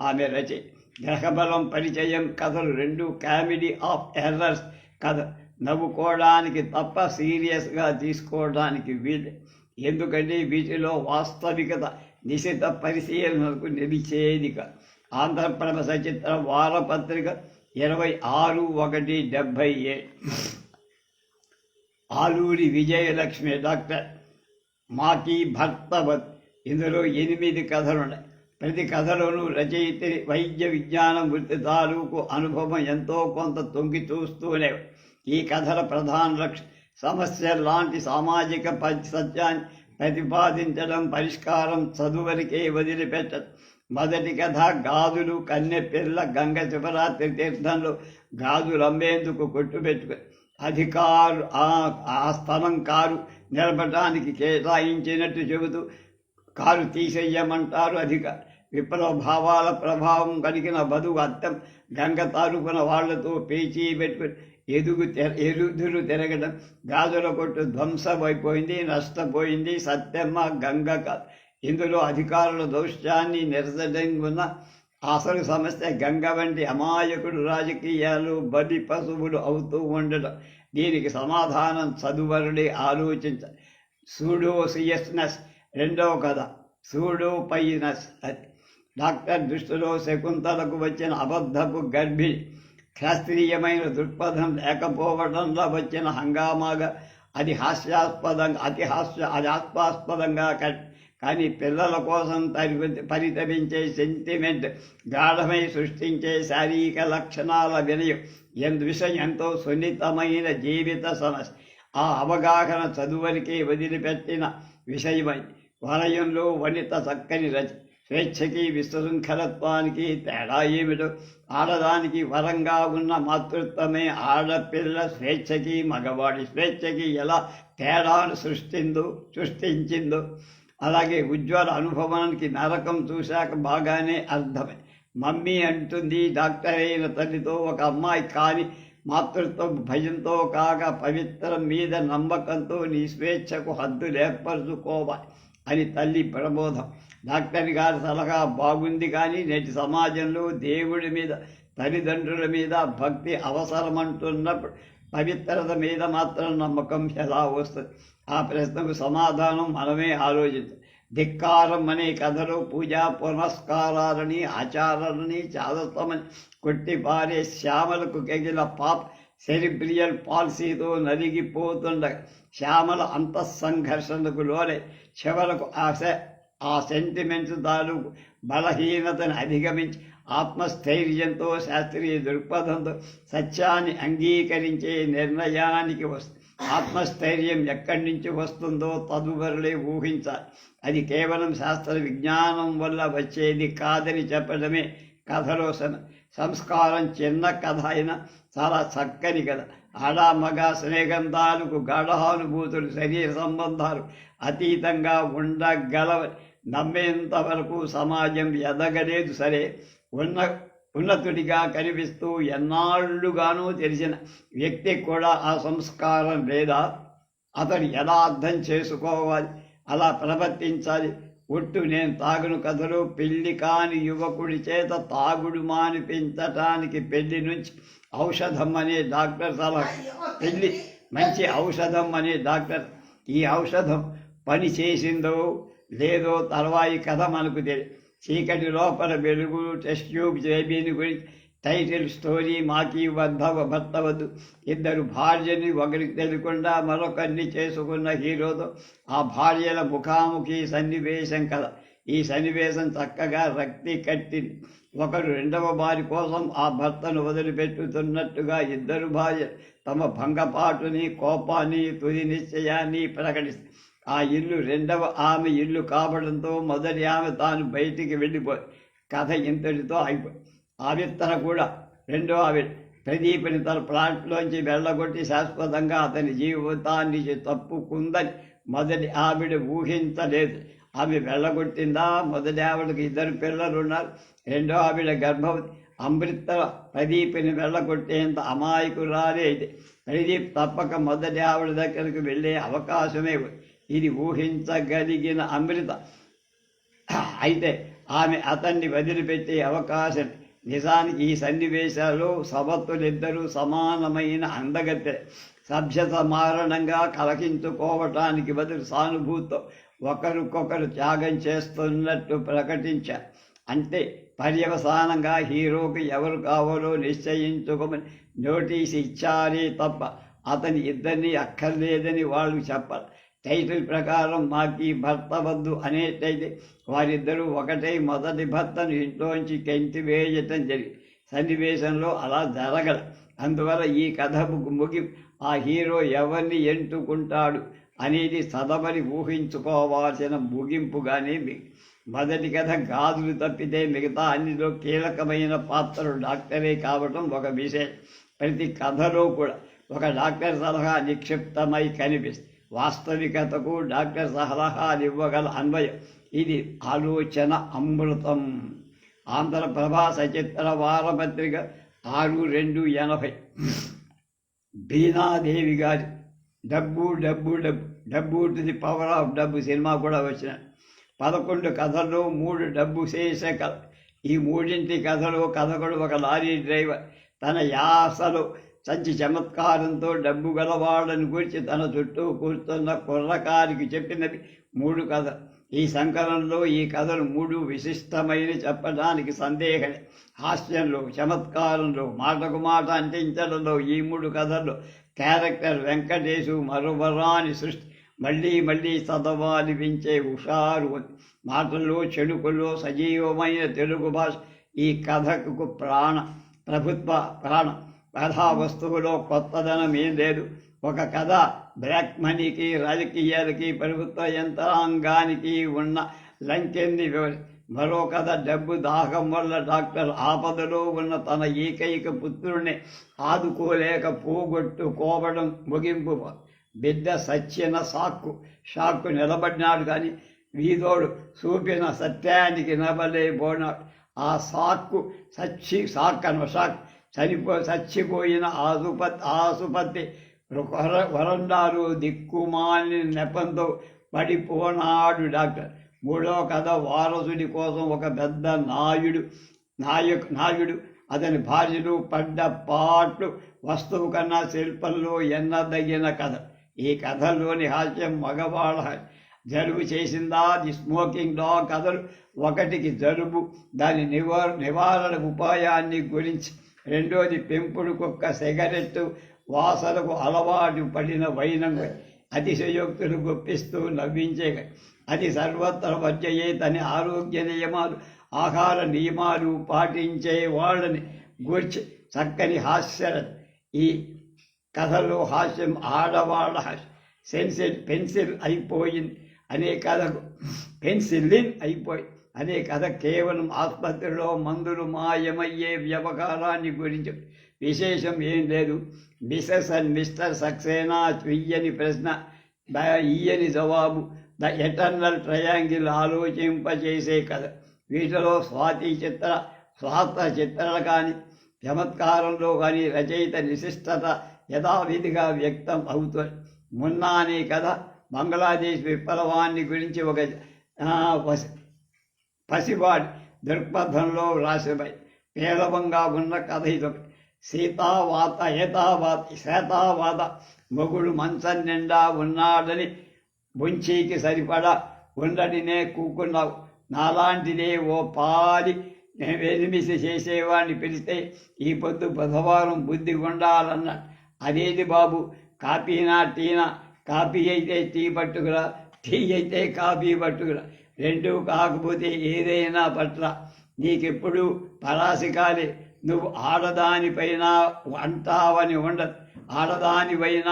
ఆమె రచయిత. గ్రహబలం పరిచయం కథలు 2 కామెడీ ఆఫ్ ఎర్రర్స్ కథ. నవ్వుకోవడానికి తప్ప సీరియస్గా తీసుకోవడానికి వీలు. ఎందుకంటే వీటిలో వాస్తవికత నిశిత పరిశీలనకు నిలిచేది కాదు. ఆంధ్రప్రభ సచిత్ర వారపత్రిక 26/1/77. ఆలూరి విజయలక్ష్మి డాక్టర్ మాకీ భర్తవత్. ఇందులో 8 కథలున్నాయి. ప్రతి కథలోనూ రచయిత వైద్య విజ్ఞానం వృత్తి తాలూకు అనుభవం ఎంతో కొంత తొంగి చూస్తూనే. ఈ కథల ప్రధాన లక్ష్యం సమస్య లాంటి సామాజిక సత్యాన్ని ప్రతిపాదించడం, పరిష్కారం చదువరికే వదిలిపెట్టడం. మొదటి కథ గాజులు. కన్నెపిల్ల గంగ శివరాత్రి తీర్థంలో గాజులు అమ్మేందుకు కొట్టుపెట్టుకుని అధికారు ఆ స్థలం కారు నిలబడటానికి కేటాయించినట్టు చెబుతూ కారు తీసేయమంటారు అధికారు. విప్లవ భావాల ప్రభావం కలిగిన బదువు అద్దం గంగ తాలూకున వాళ్లతో పేచీ పెట్టుకుని ఎదురు తిరగడం. గాజుల కొట్టు ధ్వంసమైపోయింది, నష్టపోయింది సత్యమ్మ గంగ కాదు. ఇందులో అధికారుల దౌష్ట్యాన్ని నిరసడంగున్న అసలు సమస్య గంగ వంటి అమాయకుడు రాజకీయాలు బలి పశువులు అవుతూ ఉండడం. దీనికి సమాధానం చదువరుడే ఆలోచించాలి. సూడోసియస్నెస్ రెండవ కథ. సూడోపైనస్ అది డాక్టర్ దృష్టిలో శకుంతలకు వచ్చిన అబద్ధపు గర్భిణి. శాస్త్రీయమైన దృక్పథం లేకపోవడంలో వచ్చిన హంగామాగా అది హాస్యాస్పదంగా కానీ పిల్లల కోసం పరితపించే సెంటిమెంట్, గాఢమై సృష్టించే శారీరక లక్షణాల వినయం విషయంతో సున్నితమైన జీవిత సమస్య. ఆ అవగాహన చదువురికి వదిలిపెట్టిన విషయమై వలయంలో వనిత చక్కని రచన. స్వేచ్ఛకి విశృంఖలత్వానికి తేడా ఏమిటో, ఆడదానికి వరంగా ఉన్న మాతృత్వమే ఆడపిల్ల స్వేచ్ఛకి మగవాడి స్వేచ్ఛకి ఎలా తేడాను సృష్టించిందో అలాగే ఉజ్వల అనుభవానికి నరకం చూశాక బాగానే అర్థమై. మమ్మీ అంటుంది డాక్టర్ అయిన తల్లితో, ఒక అమ్మాయి కాని మాతృత్వం భయంతో కాక పవిత్రం మీద నమ్మకంతో నీ స్వేచ్ఛకు హద్దులు ఏర్పరచుకోవాలి అని తల్లి ప్రబోధం. డాక్టర్ గారి సలహా బాగుంది, కానీ నేటి సమాజంలో దేవుడి మీద తల్లిదండ్రుల మీద భక్తి అవసరమంటున్నప్పుడు పవిత్రత మీద మాత్రం నమ్మకం ఎలా వస్తుంది? ఆ ప్రశ్నకు సమాధానం మనమే ఆలోచించాలి. ధిక్కారం అనే కథలో పూజా పునస్కారాలని ఆచారాలని చాదస్తమని కొట్టిపారే శ్యామలకు కెగిల పాప్ సెరిబ్రియల్ పాలసీతో నలిగిపోతుండగా శ్యామల అంతఃసంఘర్షణకు లోనే చివరకు ఆ సెంటిమెంట్స్ తాలూకు బలహీనతను అధిగమించి ఆత్మస్థైర్యంతో శాస్త్రీయ దృక్పథంతో సత్యాన్ని అంగీకరించే నిర్ణయానికి వస్తుంది. ఆత్మస్థైర్యం ఎక్కడి నుంచి వస్తుందో తదుపరులే ఊహించాలి. అది కేవలం శాస్త్ర విజ్ఞానం వల్ల వచ్చేది కాదని చెప్పడమే కథలో సంస్కారం. చిన్న కథ అయినా చాలా చక్కని కథ. ఆడ మగ స్నేహం తాలూకు గాఢానుభూతులు శరీర సంబంధాలు అతీతంగా ఉండగలవని నమ్మేంత వరకు సమాజం ఎదగలేదు. సరే, ఉన్నతుడిగా కనిపిస్తూ ఎన్నాళ్ళుగానూ తెలిసిన వ్యక్తి కూడా ఆ సంస్కారం లేదా? అతడు ఎలా అర్థం చేసుకోవాలి, అలా ప్రవర్తించాలి? ఒట్టు నేను తాగును కథలో పెళ్లి కాని యువకుడి చేత తాగుడు మానిపించటానికి పెళ్లి నుంచి ఔషధం అనే డాక్టర్ సలహా. పెళ్లి మంచి ఔషధం అనే డాక్టర్. ఈ ఔషధం పని చేసిందో లేదో తర్వాయి కథ మనకు తెలియదు. చీకటి లోపల వెలుగు, టెస్ట్ ట్యూబ్ జేబీని గురించి టైటిల్ స్టోరీ. మాకి భర్త వద్దు. ఇద్దరు భార్యని ఒకరికి తెలియకుండా మరొకరిని చేసుకున్న హీరోతో ఆ భార్యల ముఖాముఖి సన్నివేశం కదా. ఈ సన్నివేశం చక్కగా రక్తి కట్టింది. ఒకరు రెండవ భార్య కోసం ఆ భర్తను వదిలిపెట్టుతున్నట్టుగా ఇద్దరు భార్యలు తమ భంగపాటుని, కోపాన్ని, తుది నిశ్చయాన్ని ప్రకటిస్తారు. ఆ ఇల్లు రెండవ ఆమె ఇల్లు కావడంతో మొదటి ఆమె తాను బయటికి వెళ్ళిపోయి కథ ఇంతటితో అయిపోయి. ఆవిత్తన కూడా రెండో ఆవిడ ప్రదీప్ని తన ప్లాట్లోంచి వెళ్ళగొట్టి శాశ్వతంగా అతని జీవితాన్ని తప్పుకుందని మొదటి ఆవిడ ఊహించలేదు. ఆమె వెళ్ళగొట్టిందా? మొదటి ఆవిడకి ఇద్దరు పిల్లలు ఉన్నారు. రెండో ఆవిడ గర్భవతి. అమృత ప్రదీప్ని వెళ్ళగొట్టేంత అమాయకురాలే అయితే ప్రదీప్ తప్పక మొదటి ఆవిడ దగ్గరకు వెళ్ళే అవకాశమే. ఇది ఊహించగలిగిన అమృత అయితే ఆమె అతన్ని వదిలిపెట్టే అవకాశం. నిజానికి ఈ సన్నివేశాల్లో సవత్తులిద్దరూ సమానమైన అందగత్తె. సభ్యత మారణంగా కలకించుకోవటానికి బదులు సానుభూతితో ఒకరికొకరు త్యాగం చేస్తున్నట్టు ప్రకటించారు. అంటే పర్యవసానంగా హీరోకి ఎవరు కావాలో నిశ్చయించుకోమని నోటీసు ఇచ్చారే తప్ప అతని ఇద్దరినీ అక్కర్లేదని వాళ్ళు చెప్పాలి. టైటిల్ ప్రకారం మాకి భర్త వద్దు అనేటైతే వారిద్దరూ ఒకటై మొదటి భర్తను ఇంట్లోంచి కెంటివేయటం జరిగింది. సన్నివేశంలో అలా జరగల. అందువల్ల ఈ కథ ఆ హీరో ఎవరిని ఎంచుకుంటాడు అనేది సదమని ఊహించుకోవాల్సిన ముగింపుగానే మొదటి కథ గాజులు తప్పితే మిగతా అన్నిలో కీలకమైన పాత్రలు డాక్టరే కావటం ఒక విషయం. ప్రతి కథలో కూడా ఒక డాక్టర్ సలహా నిక్షిప్తమై కనిపిస్తుంది. వాస్తవికతకు డాక్టర్ సలహాలు ఇవ్వగల అన్వయం. ఇది ఆలోచన అమృతం. ఆంధ్రప్రభ సచిత్ర వారపత్రిక 6/2/80. బీనాదేవి గారి డబ్బు డబ్బు డబ్బు డబ్బు టు ది పవర్ ఆఫ్ డబ్బు సినిమా కూడా వచ్చిన 11 కథల్లో 3 డబ్బు శీర్షికలు. ఈ మూడింటి కథలో కథకుడు ఒక లారీ డ్రైవర్ తన యాసలో సంచి చమత్కారంతో డబ్బు గలవాడని గురించి తన చుట్టూ కూర్చున్న కుర్రకారికి చెప్పినవి 3 కథలు. ఈ సంకలనంలో ఈ కథలు 3 విశిష్టమైన చెప్పడానికి సందేహమే. హాస్యంలో, చమత్కారంలో, మాటకు మాట అంటించడంలో ఈ 3 కథల్లో క్యారెక్టర్ వెంకటేశు మరువరాని సృష్టి. మళ్ళీ మళ్ళీ చదవాలిపించే హుషారు ఉంది. మాటల్లో, చెడుకుల్లో సజీవమైన తెలుగు భాష ఈ కథకు ప్రాణం. కథా వస్తువులో కొత్తదనం ఏం లేదు. ఒక కథ బ్లాక్ మనీకి, రాజకీయాలకి, ప్రభుత్వ యంత్రాంగానికి ఉన్న లంకెన్ని మరో కథ డబ్బు దాహం వల్ల డాక్టర్ ఆపదలో ఉన్న తన ఏకైక పుత్రుడిని ఆదుకోలేక పోగొట్టుకోవడం ముగింపు. బిడ్డ సచ్చిన షాక్కు నిలబడినాడు కానీ వీధోడు చూపిన సత్యానికి నిలబడలేకపోయినాడు. ఆ చచ్చిపోయిన ఆసుపత్రి వరండాలు దిక్కుమాలిన నెపంతో పడిపోనాడు డాక్టర్. 3వ కథ వారసుడి కోసం ఒక పెద్ద నాయుడు అతని భార్యలు పడ్డ పాట్లు వస్తువు కన్నా శిల్పంలో ఎన్నదగిన కథ. ఈ కథలోని హాస్యం మగవాళ్ళ జలుబు చేసిందా, ది స్మోకింగ్ డాగ్ కథలు. 1కి జలుబు, దాని నివారణ ఉపాయాన్ని గురించి. 2ది పెంపుడు కుక్క సిగరెట్టు వాసనకు అలవాటు పడిన వైనం. అతిశయోక్తులు గుప్పిస్తూ నవ్వించే. అది సర్వత్ర వచ్చేతని ఆరోగ్య నియమాలు, ఆహార నియమాలు పాటించే వాళ్ళని గూర్చి చక్కని హాస్యం. ఈ కథలో హాస్యం ఆడవాళ్ళ హాస్యం. పెన్సిలిన్ అయిపోయి అనే కథ కేవలం ఆసుపత్రిలో మందులు మాయమయ్యే వ్యవహారాన్ని గురించి. విశేషం ఏం లేదు. మిసెస్ అండ్ మిస్టర్ సక్సేనా చెయ్యని ప్రశ్న, ఇయ్యని జవాబు, ద ఎటర్నల్ ట్రయాంగిల్ ఆలోచింపచేసే కథ. వీటిలో స్వార్థ చిత్రాలు కానీ, చమత్కారంలో కానీ రచయిత నిశిష్టత యథావిధిగా వ్యక్తం అవుతుంది. మున్నా అనే కథ బంగ్లాదేశ్ విప్లవాన్ని గురించి ఒక పసివాడి దృక్పథంలో రాసిపై పేలవంగా ఉన్న కథ ఇదొకటి. శాతావాత మొగుడు మంచం నిండా ఉన్నాడని బుంచీకి సరిపడా ఉండడినే కూకున్నావు. నాలాంటిదే ఓ పాలి వెలిమిసి చేసేవాడిని పిలిస్తే ఈ పొద్దు బుధవారం బుద్ధి ఉండాలన్నాడు. అదేది బాబు, కాపీనా టీనా? కాపీ అయితే టీ పట్టుకురా, టీ అయితే కాపీ పట్టుకురా. 2 కాకపోతే ఏదైనా పట్ల. నీకెప్పుడు పరాసికాలే. నువ్వు ఆడదానిపైన అంటావని ఉండదు, ఆడదానిపైన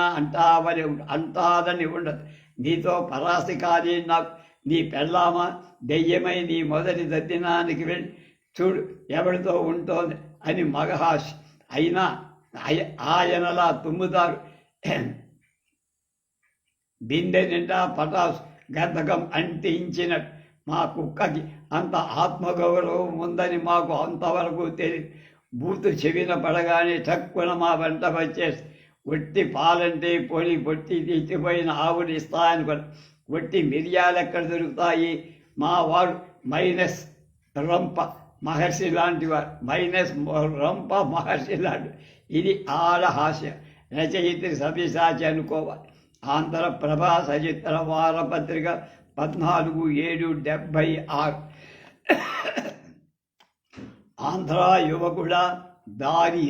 అంటాదని ఉండదు. నీతో పరాసికాలే నాకు. నీ పెళ్ళామా దెయ్యమై నీ మొదటి దర్శనానికి వెళ్ళి చూడు ఎవరితో ఉంటోంది అని మగహాష్. అయినా ఆయనలా తుమ్ముతారు. బిందె నిండా పటాసు గంధకం అంటించినట్టు. మా కుక్కకి అంత ఆత్మగౌరవం ఉందని మాకు అంతవరకు తెలియదు. బూతు చెవిన పడగానే చక్కున మా వెంట వచ్చేసి ఒట్టి పాలంటే పొడి పొట్టి తీసిపోయిన ఆవుని ఇస్తా అనుకోండి. ఒట్టి మిరియాలు ఎక్కడ దొరుకుతాయి? మా వాడు మైనస్ రంప మహర్షి లాంటి వారు. మైనస్ రంప మహర్షి లాంటి. ఇది ఆడహాస్యం. రచయిత్రి సవ్యసాచి అనుకోవాలి. ఆంధ్రప్రభ సచిత్ర వారపత్రిక 14/7/76. ఆంధ్ర యువకుడ దారి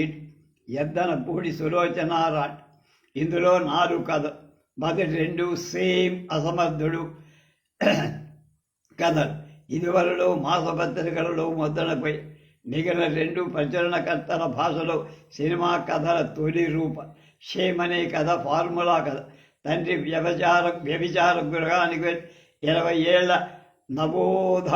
ఎద్దనపూడి సులోచనారాణి. ఇందులో 4 కథలు. మొదటి 2 సేమ్ అసమర్థుడు కథలు. ఇదివరలో మాసపత్రికలలో ముద్రణపై. మిగిలిన 2 ప్రచురణకర్తల భాషలో సినిమా కథల తొలి రూప. షేమ్ అనే కథ ఫార్ములా కథ. తండ్రి వ్యభిచార గృహానికి 20 ఏళ్ల నవోఢ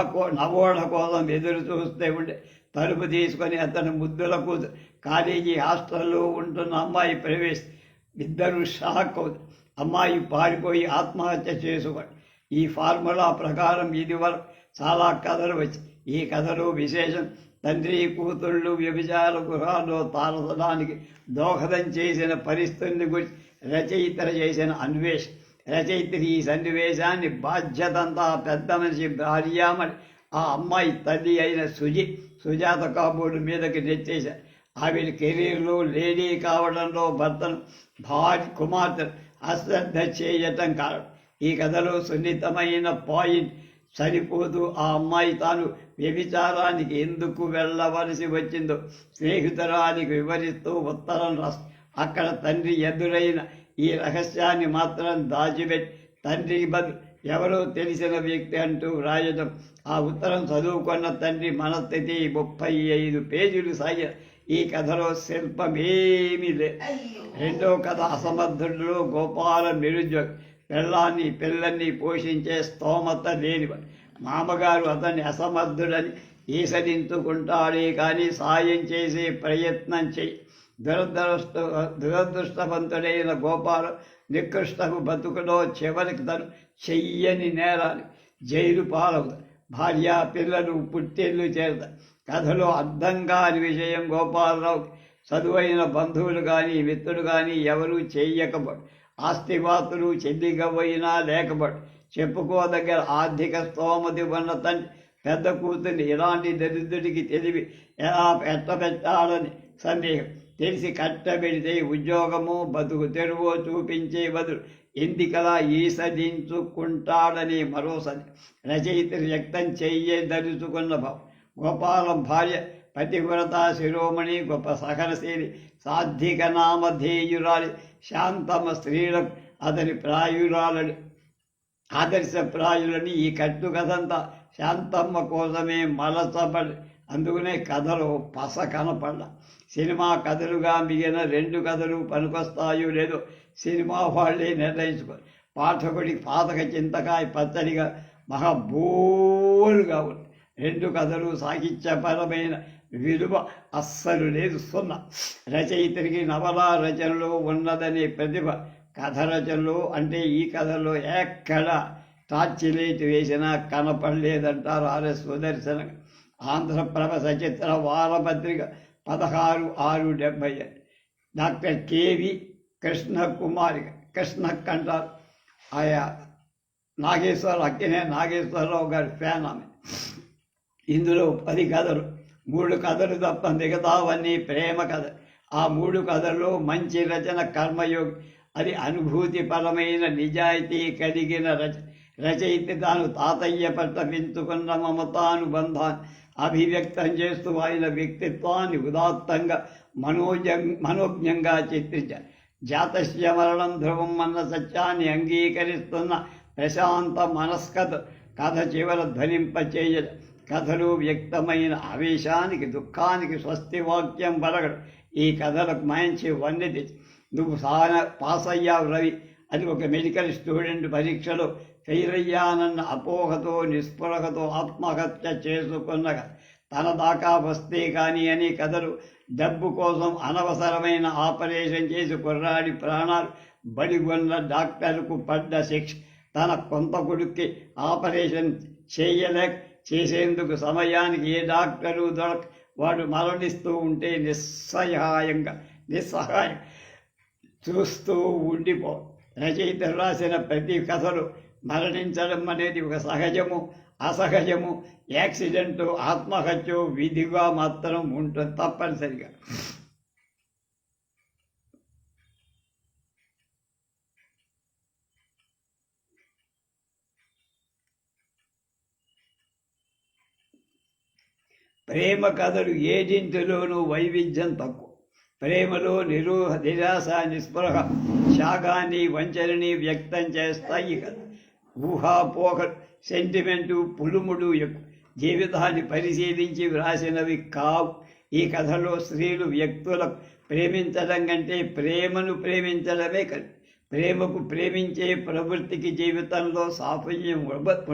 కోసం ఎదురు చూస్తే ఉండే. తలుపు తీసుకొని అతని ముద్దుల కూతురు కాలేజీ హాస్టల్లో ఉంటున్న అమ్మాయి ప్రవేశం. ఇద్దరు షాక్ అవుతారు. అమ్మాయి పారిపోయి ఆత్మహత్య చేసుకోండి. ఈ ఫార్ములా ప్రకారం ఇదివరకు చాలా కథలు వచ్చాయి. ఈ కథలో విశేషం తండ్రి కూతుళ్ళు వ్యభిచార గృహాల్లో తారసడానికి దోహదం చేసిన పరిస్థితిని గురించి రచయిత చేసిన అన్వేషణ. రచయిత్రి ఈ సన్నివేశాన్ని బాధ్యతంతా పెద్ద మనిషి భార్యామణి ఆ అమ్మాయి తల్లి అయిన సుజాత కాబోలు మీదకి నెట్టేశారు. ఆవిడ కెరీర్లో లేడీ కావడంలో భర్తను కుమార్తె అశ్రద్ధ చేయటం కారణం. ఈ కథలో సున్నితమైన పాయింట్ సరిపోదు. ఆ అమ్మాయి తాను వ్యభిచారానికి ఎందుకు వెళ్ళవలసి వచ్చిందో స్నేహితురానికి వివరిస్తూ ఉత్తరం రాస్తుంది. అక్కడ తండ్రి ఎదురైన ఈ రహస్యాన్ని మాత్రం దాచిపెట్టి తండ్రికి బదులు ఎవరో తెలిసిన వ్యక్తి అంటూ వ్రాయడం. ఆ ఉత్తరం చదువుకున్న తండ్రి మనస్థితి 35 పేజీలు సాగిన ఈ కథలో శిల్పమేమీ లేదు. రెండో కథ అసమర్థుడిలో గోపాల నిరుద్యోగి, పిల్లల్ని పోషించే స్తోమత లేనివాడు. మామగారు అతన్ని అసమర్థుడని ఈసరించుకుంటాడే కానీ సాయం చేసే ప్రయత్నం చేయి. దురదృష్టవంతుడైన గోపాల నికృష్టపు బతుకులో చివరికి తను చెయ్యని నేరాన్ని జైలు పాలవుతాడు. భార్య పిల్లలు పుట్టిల్లు చేరుతారు. కథలో అర్థం కాని విషయం గోపాలరావు చదువైన బంధువులు కానీ మిత్రుడు కానీ ఎవరూ చెయ్యకబడు. ఆస్తిపాతులు చెల్లిగపోయినా లేకబడు. చెప్పుకోదగ్గర ఆర్థిక స్తోమతి ఉన్న తండ్రి పెద్ద కూతుర్ని ఇలాంటి దరిద్రుడికి తెలివి ఎలా పెట్టాలని సందేహం. తెలిసి కట్టబెడితే ఉద్యోగమో బతుకు తెరువో చూపించే బదులు ఎందుకలా ఈసడించుకుంటాడని మరో రచయితలు వ్యక్తం చెయ్యదలుచుకున్న భావం. గోపాలం భార్య పతివ్రత శిరోమణి, గొప్ప సహనశీలి, సాధ్విక నామధేయురాలి, శాంతమ్మ స్త్రీలకు అతని ప్రాయురాలని ఆదర్శప్రాయులని. ఈ కట్టు కథంతా శాంతమ్మ కోసమే మలచబడి, అందుకనే కథలో పస కనపడ్డ. సినిమా కథలుగా మిగిలిన 2 కథలు పనికొస్తాయో లేదో సినిమా వాళ్ళే నిర్ణయించుకో. పాఠకుడికి పాతక చింతకాయ పచ్చడిగా మహాబోరుగా ఉంది. 2 కథలు సాహిత్యపరమైన విలువ అస్సలు లేదు, సున్నా. రచయితరికి నవలా రచనలో ఉన్నదనే ప్రతిభ కథ రచనలో అంటే ఈ కథలో ఎక్కడ టార్చిలైట్ వేసినా కనపడలేదంటారు ఆర్ఎస్ సుదర్శన. ఆంధ్రప్రభ సచిత్ర వారపత్రిక 16/6/70. డాక్టర్ కేవి కృష్ణక్ అంటారు. ఆయా అక్కినే నాగేశ్వరరావు గారి ఫ్యాన్ ఆమె. ఇందులో 10 కథలు, 3 కథలు తప్ప మిగతావన్నీ ప్రేమ కథ. ఆ 3 కథల్లో మంచి రచన కర్మయోగి, అది అనుభూతిపరమైన నిజాయితీ కలిగిన రచయిత తాను తాతయ్య పట్ల పెంచుకున్న మమతానుబంధాన్ని అభివ్యక్తం చేస్తూ ఆయన వ్యక్తిత్వాన్ని ఉదాత్తంగా మనోజ్ఞంగా చిత్రించారు. జాతస్య మరణం ధ్రువం అన్న సత్యాన్ని అంగీకరిస్తున్న ప్రశాంత మనస్కత కథ చివర ధ్వనింపచేయదు. కథలో వ్యక్తమైన ఆవేశానికి దుఃఖానికి స్వస్తి వాక్యం పలకడు. ఈ కథలకు మంచి వన్నె తెచ్చి నువ్వు పాస్ అయ్యావు రవి, అది ఒక మెడికల్ స్టూడెంట్ పరీక్షలో ఫెయిల్ అయ్యానన్న అపోహతో నిస్పృహతో ఆత్మహత్య చేసుకున్న తన దాకా వస్తే కానీ అని కథలు డబ్బు కోసం అనవసరమైన ఆపరేషన్ చేసి కుర్రాడి ప్రాణాలు బడిగొన్న డాక్టర్కు పడ్డ శిక్ష. తన కొంత కొడుక్కి ఆపరేషన్ చేసేందుకు సమయానికి ఏ డాక్టరు దొరక వాడు మరణిస్తూ ఉంటే నిస్సహాయం చూస్తూ ఉండిపో. రచయిత రాసిన ప్రతి కథలు మరణించడం అనేది ఒక సహజము, అసహజము, యాక్సిడెంటు, ఆత్మహత్య విధిగా మాత్రం ఉంటుంది తప్పనిసరిగా. ప్రేమ కథలు ఏడింటిలోనూ వైవిధ్యం తక్కువ. ప్రేమలో నిరాశ, నిస్పృహ, త్యాగాన్ని, వంచనని వ్యక్తం చేస్తాయి కథ. ఊహాపోహలు, సెంటిమెంటు, పులుముడు ఎక్కువ. జీవితాన్ని పరిశీలించి వ్రాసినవి కావు. ఈ కథలో స్త్రీలు వ్యక్తులకు ప్రేమించడం కంటే ప్రేమను ప్రేమించడమే కదా. ప్రేమకు ప్రేమించే ప్రవృత్తికి జీవితంలో సాఫల్యం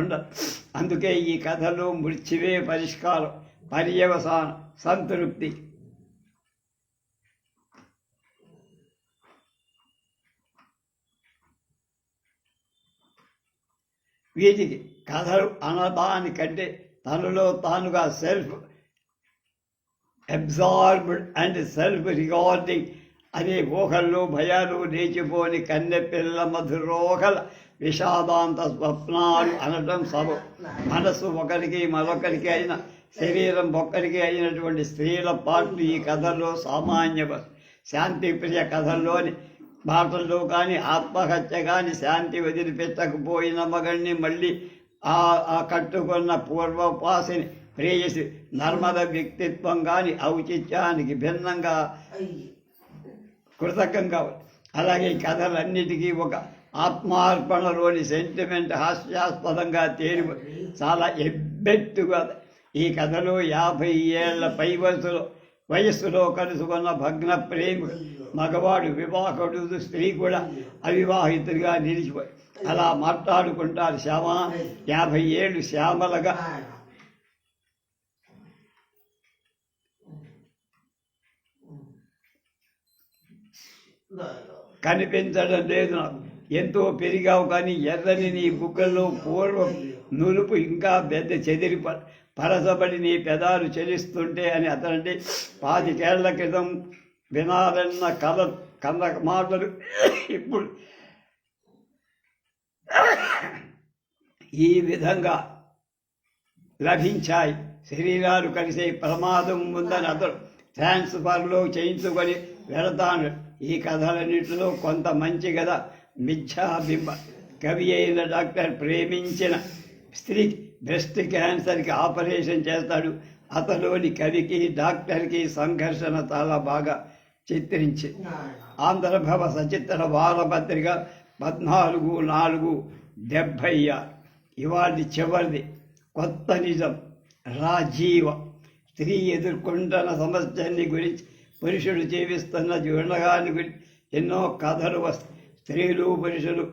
ఉండదు. అందుకే ఈ కథలో మృత్యువే పరిష్కారం, పర్యవసానం, సంతృప్తి. వీటికి కథలు అనడానికంటే తనలో తానుగా self absorbed and self regarding అనే ఊహల్లో భయాలు లేచిపోని కన్నెపిల్ల మధురోహల విషాదాంత స్వప్నాలు అనడం సబ. మనసు ఒకరికి మరొకరికి అయిన శరీరం ఒక్కడికే అయినటువంటి స్త్రీల పాటలు ఈ కథల్లో సామాన్య శాంతిప్రియ కథల్లోని మాటల్లో కానీ ఆత్మహత్య కానీ శాంతి వదిలిపెట్టకపోయిన మగడిని మళ్ళీ ఆ కట్టుకున్న పూర్వపాసిని ప్రేయసి నర్మద వ్యక్తిత్వం కానీ ఔచిత్యానికి భిన్నంగా కృతజ్ఞంగా అలాగే ఈ కథలన్నిటికీ ఒక ఆత్మార్పణలోని సెంటిమెంట్ హాస్యాస్పదంగా తేలి చాలా ఎబ్బెట్టుగా ఈ కథలో 50 ఏళ్ల పై వయస్సులో కలుసుకున్న భగ్న ప్రేమ మగవాడు వివాహకుడు స్త్రీ కూడా అవివాహితుడిగా నిలిచిపోయి అలా మాట్లాడుకుంటారు. 50 ఏళ్ళు శ్యామలగా కనిపించడం లేదు. నాకు ఎంతో పెరిగావు కానీ ఎర్రని నీ బుగ్గల్లో పూర్వం నులుపు ఇంకా పెద్ద చెదిరి పరసబడి నీ పెదాలు చెలిస్తుంటే అని అతనంటే 25 ఏళ్ల క్రితం వినాలన్న కన్న మాటలు ఇప్పుడు ఈ విధంగా లభించాయి. శరీరాలు కలిసే ప్రమాదం ఉందని అతడు ట్రాన్స్ఫర్లో చేయించుకొని వెళతాను. ఈ కథలన్నింటిలో కొంత మంచి కథ మిథ్యాబింబ. కవి అయిన డాక్టర్ ప్రేమించిన స్త్రీ బ్రెస్ట్ క్యాన్సర్కి ఆపరేషన్ చేస్తాడు. అతలోని కవికి డాక్టర్కి సంఘర్షణ చాలా బాగా చిత్రించి ఆంధ్రభవ సచిత్ర వారపత్రిక 14/4/76 ఇవాళ చివరిది. కొత్త నిజం రాజీవ. స్త్రీ ఎదుర్కొంటున్న సమస్యని గురించి పురుషుడు జీవిస్తున్న జీవనగాన్ని గురించి ఎన్నో కథలు వస్తాయి. స్త్రీలు పురుషులు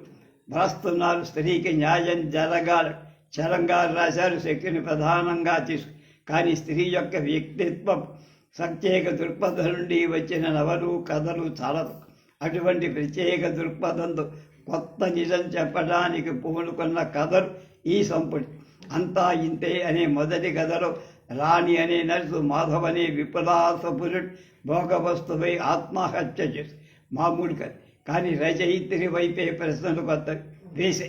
వ్రాస్తున్నారు. స్త్రీకి న్యాయం జరగాలి చరంగా రాశారు. శక్తిని ప్రధానంగా తీసుకు కానీ స్త్రీ యొక్క వ్యక్తిత్వం ప్రత్యేక దృక్పథం నుండి వచ్చిన నవలు కథలు చాలా అటువంటి ప్రత్యేక దృక్పథంతో కొత్త నిజం చెప్పడానికి పూనుకున్న కథలు ఈ సంపుటి. అంతా ఇంతే అనే మొదటి కథలో రాణి అనే నర్సు మాధవ్ అనే విపులాసపురుడు భోగవస్తువై ఆత్మహత్య చేసి మామూలు కథ. కానీ రచయిత్రి వైపే ప్రశ్నలు కొత్త వేసే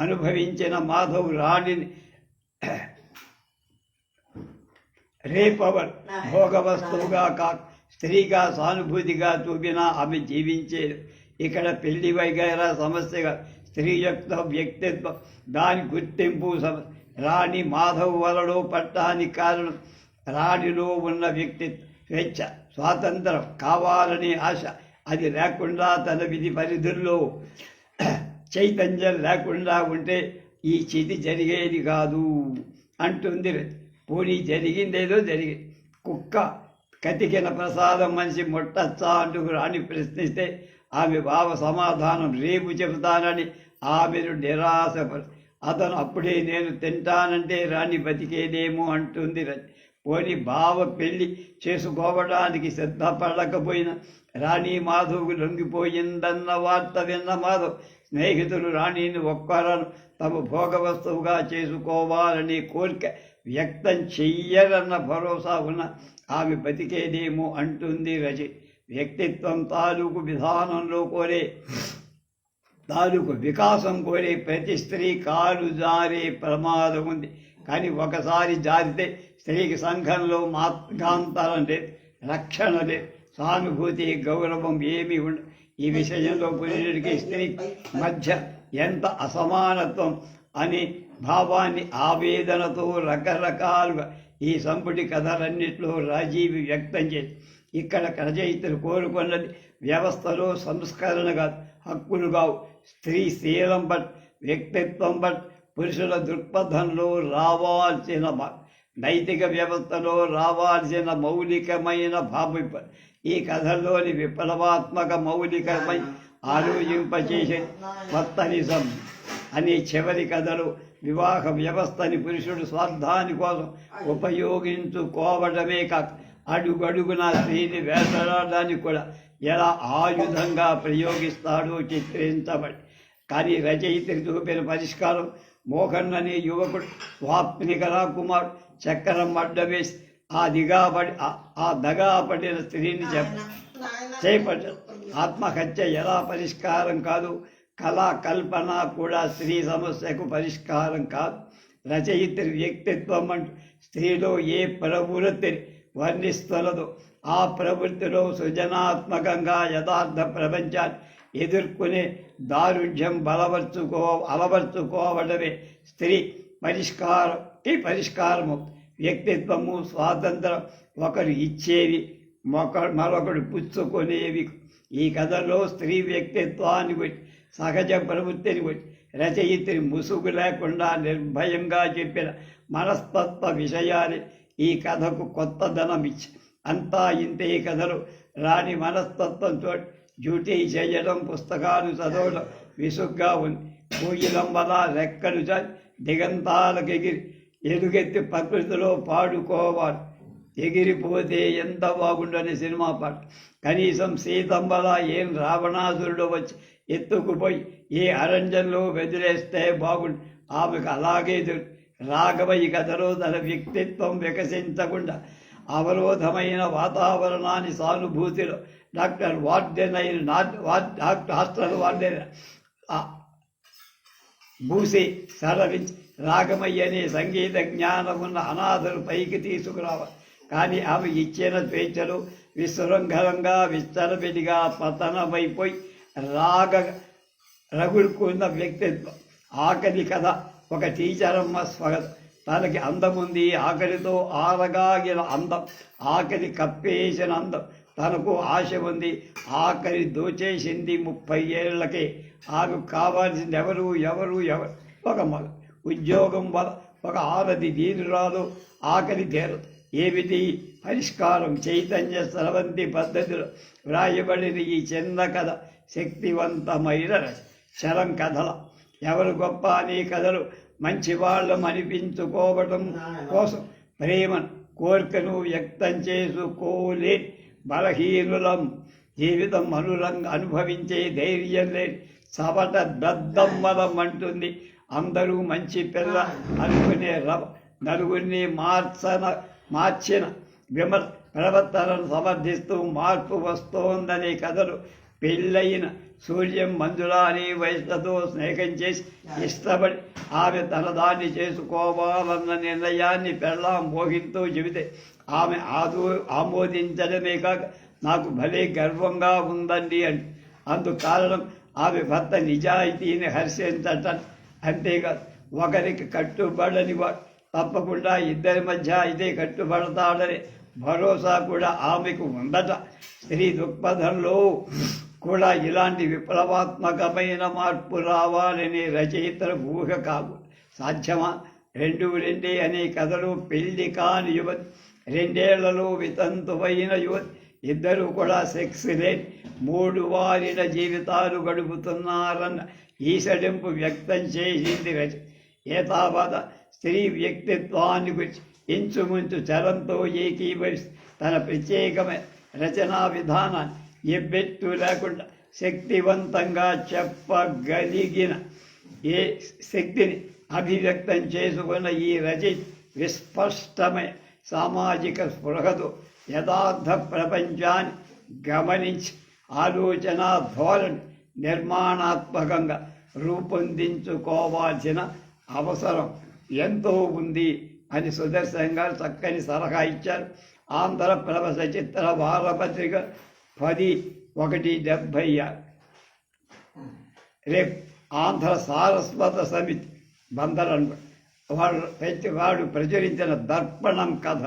అనుభవించిన మాధవ్ రాణిని రేపవర్ భోగవస్తువుగా స్త్రీగా సానుభూతిగా చూపినా ఆమె జీవించేది. ఇక్కడ పెళ్లి వైగైరా సమస్యగా స్త్రీ యొక్క వ్యక్తిత్వం దాని గుర్తింపు సమస్య. రాణి మాధవ్ వలలో పట్టానికి కారణం రాణిలో ఉన్న వ్యక్తిత్వం స్వేచ్ఛ స్వాతంత్రం కావాలనే ఆశ. అది లేకుండా తన విధి పరిధుల్లో చైతన్యం లేకుండా ఉంటే ఈ చితి జరిగేది కాదు అంటుంది. పోనీ జరిగిందేదో జరిగింది. కుక్క కతికిన ప్రసాదం మనిషి ముట్టచ్చా అంటూ రాణి ప్రశ్నిస్తే ఆమె బావ సమాధానం రేపు చెబుతానని ఆమెను నిరాశపరు. అతను అప్పుడే నేను తింటానంటే రాణి బతికేదేమో అంటుంది. పోని బావ పెళ్లి చేసుకోవడానికి సిద్ధపడకపోయిన రాణి మాధవ్కు లొంగిపోయిందన్న వార్త విన్న మాధవ్ స్నేహితులు రాణిని ఒక్కరను తమ భోగవస్తువుగా చేసుకోవాలని కోరిక వ్యక్తం చెయ్యరన్న భరోసా ఉన్న ఆమె బతికేదేమో అంటుంది రచి. వ్యక్తిత్వం తాలూకు విధానంలో తాలూకు వికాసం కోరే ప్రతి స్త్రీ కాలు జారే ప్రమాదం ఉంది. కానీ ఒకసారి జారితే స్త్రీకి సంఘంలో మార్గాంతరం లేదు, రక్షణ లేదు, సానుభూతి గౌరవం ఏమీ ఉండదు. ఈ విషయంలో పురుషుడికి స్త్రీ మధ్య ఎంత అసమానత్వం అనే భావాన్ని ఆవేదనతో రకరకాలుగా ఈ సంపుటి కథలన్నింటిలో రాజీవి వ్యక్తం చేసి ఇక్కడ రచయితలు కోరుకున్నది వ్యవస్థలో సంస్కరణ కాదు, హక్కులు కావు. స్త్రీ శీలం బట్ వ్యక్తిత్వం బట్ పురుషుల దృక్పథంలో రావాల్సిన నైతిక వ్యవస్థలో రావాల్సిన మౌలికమైన భావింప ఈ కథల్లోని విప్లవాత్మక మౌలికమై ఆలోచింపచేసే కొత్త నిజం అనే చివరి కథలు వివాహ వ్యవస్థని పురుషుడు స్వార్థాని కోసం ఉపయోగించుకోవడమే కాక అడుగడుగున స్త్రీని వేటాడడానికి కూడా ఎలా ఆయుధంగా ప్రయోగిస్తాడో చిత్రించబడి. కానీ రచయితకి చూపిన పరిష్కారం మోహన్ అనే యువకుడు స్వాప్నిక రాకుమార్ చక్రం అడ్డవేసి ఆ దగాపడిన స్త్రీని చేపట్టారు. ఆత్మహత్య ఎలా పరిష్కారం కాదు, కళా కల్పన కూడా స్త్రీ సమస్యకు పరిష్కారం కాదు. రచయిత్రి వ్యక్తిత్వం అంటూ స్త్రీలో ఏ ప్రవృత్తిని వర్ణిస్తున్నదో ఆ ప్రవృత్తిలో సృజనాత్మకంగా యథార్థ ప్రపంచాన్ని ఎదుర్కొనే దారుఢ్యం అలవర్చుకోవడమే స్త్రీ పరిష్కారము. వ్యక్తిత్వము, స్వాతంత్రం ఒకరు ఇచ్చేవి, మరొకడు పుచ్చుకునేవి. ఈ కథలో స్త్రీ వ్యక్తిత్వాన్ని గురించి, సహజ ప్రవృత్తిని గురించి రచయిత్రి ముసుగు లేకుండా నిర్భయంగా చెప్పిన మనస్తత్వ విషయాన్ని ఈ కథకు కొత్తదనం ఇచ్చి అంతా ఇంతే కథలు రాని మనస్తత్వంతో డ్యూటీ చేయడం, పుస్తకాలు చదవడం విసుగ్గా ఉంది. కోయిలంబల రెక్కలు దిగంతాలకు ఎలుగెత్తి ప్రకృతిలో పాడుకోవాలి. ఎగిరిపోతే ఎంత బాగుండని సినిమా పాట. కనీసం సీతంబల ఏం రావణాసురుడు వచ్చి ఎత్తుకుపోయి ఏ అరణ్యంలో వదిలేస్తే బాగుండు. ఆమెకు అలాగే రాఘవ ఈ కథలో తన వ్యక్తిత్వం వికసించకుండా అవరోధమైన వాతావరణాన్ని సానుభూతిలో డాక్టర్ హాస్టల్ వార్డెన్ భూసి సడలించి రాగమయ్య అనే సంగీత జ్ఞానం ఉన్న అనాథలు పైకి తీసుకురావాలి. కానీ ఆమె ఇచ్చిన స్వేచ్ఛలు విశృంఖలంగా విస్తరవిడిగా పతనమైపోయి రగులుకున్న వ్యక్తిత్వం. ఆకలి కథ ఒక టీచరమ్మ స్వాగతం. తనకి అందముంది, ఆకలితో ఆరగాగిన అందం, ఆకలి కప్పేసిన అందం. తనకు ఆశ ఉంది, ఆకలి దోచేసింది. 30 ఏళ్లకే ఆమెకు కావాల్సింది ఎవరు ఒక మగ ఉద్యోగం వల్ల ఒక ఆరది దీనురాలు. ఆకలి తీరదు. ఏమిటి పరిష్కారం? చైతన్య స్రవంతి పద్ధతిలో వ్రాయబడిన ఈ చిన్న కథ శక్తివంతమైన శరం కథల. ఎవరు గొప్ప అనే కథలు మంచివాళ్ళం అనిపించుకోవడం కోసం ప్రేమను, కోరికను వ్యక్తం చేసుకోలే బలహీనులం. జీవితం అనుభవించే ధైర్యం లేని చవట దద్దమ్మలం అంటుంది. అందరూ మంచి పిల్ల అనుకునే నలుగురిని మార్చిన ప్రవర్తనను సమర్థిస్తూ మార్పు వస్తోందనే కథలు. పెళ్ళయిన సూర్యం మంజులా అనే వయసులతో స్నేహం చేసి ఇష్టపడి ఆమె తన దాన్ని చేసుకోవాలన్న నిర్ణయాన్ని పెళ్ళాం మోహింతూ చెబితే ఆమె ఆమోదించడమే కాక నాకు భలే గర్వంగా ఉందండి అని. అందుకు కారణం ఆమె భర్త నిజాయితీని హర్షించటం. అంతేకాదు, ఒకరికి కట్టుబడని వాడు తప్పకుండా ఇద్దరి మధ్య ఇదే కట్టుబడతాడని భరోసా కూడా ఆమెకు ఉందట. స్త్రీ దృక్పథంలో కూడా ఇలాంటి విప్లవాత్మకమైన మార్పు రావాలనే రచయితల ఊహ కాదు. సాధ్యమా? 2 అనే కథలు పెళ్లి కాని యువతి, 2 ఏళ్లలో వితంతువైన యువతి, ఇద్దరు కూడా సెక్స్ లేని 3 వారిన జీవితాలు గడుపుతున్నారన్న ఈసడింపు వ్యక్తం చేసింది రచన. ఏతావత స్త్రీ వ్యక్తిత్వాన్ని గురించి ఇంచుమించు చలంతో ఏకీభవిస్తూ తన ప్రత్యేకమైన రచనా విధానాన్ని ఎబ్బెట్టు లేకుండా శక్తివంతంగా చెప్పగలిగిన ఏ శక్తిని అభివ్యక్తం చేసుకున్న ఈ రచయిత విస్పష్టమైన సామాజిక స్పృహతో యథార్థ ప్రపంచాన్ని గమనించి ఆలోచన ధోరణి నిర్మాణాత్మకంగా రూపొందించుకోవాల్సిన అవసరం ఎంతో ఉంది అని సుదర్శన్ గారు చక్కని సలహా ఇచ్చారు. ఆంధ్రప్రభ సచిత్ర వారపత్రిక 10/1/76. రేపు ఆంధ్ర సారస్వత సమితి బందరన్ వాడు ప్రచురించిన దర్పణం కథ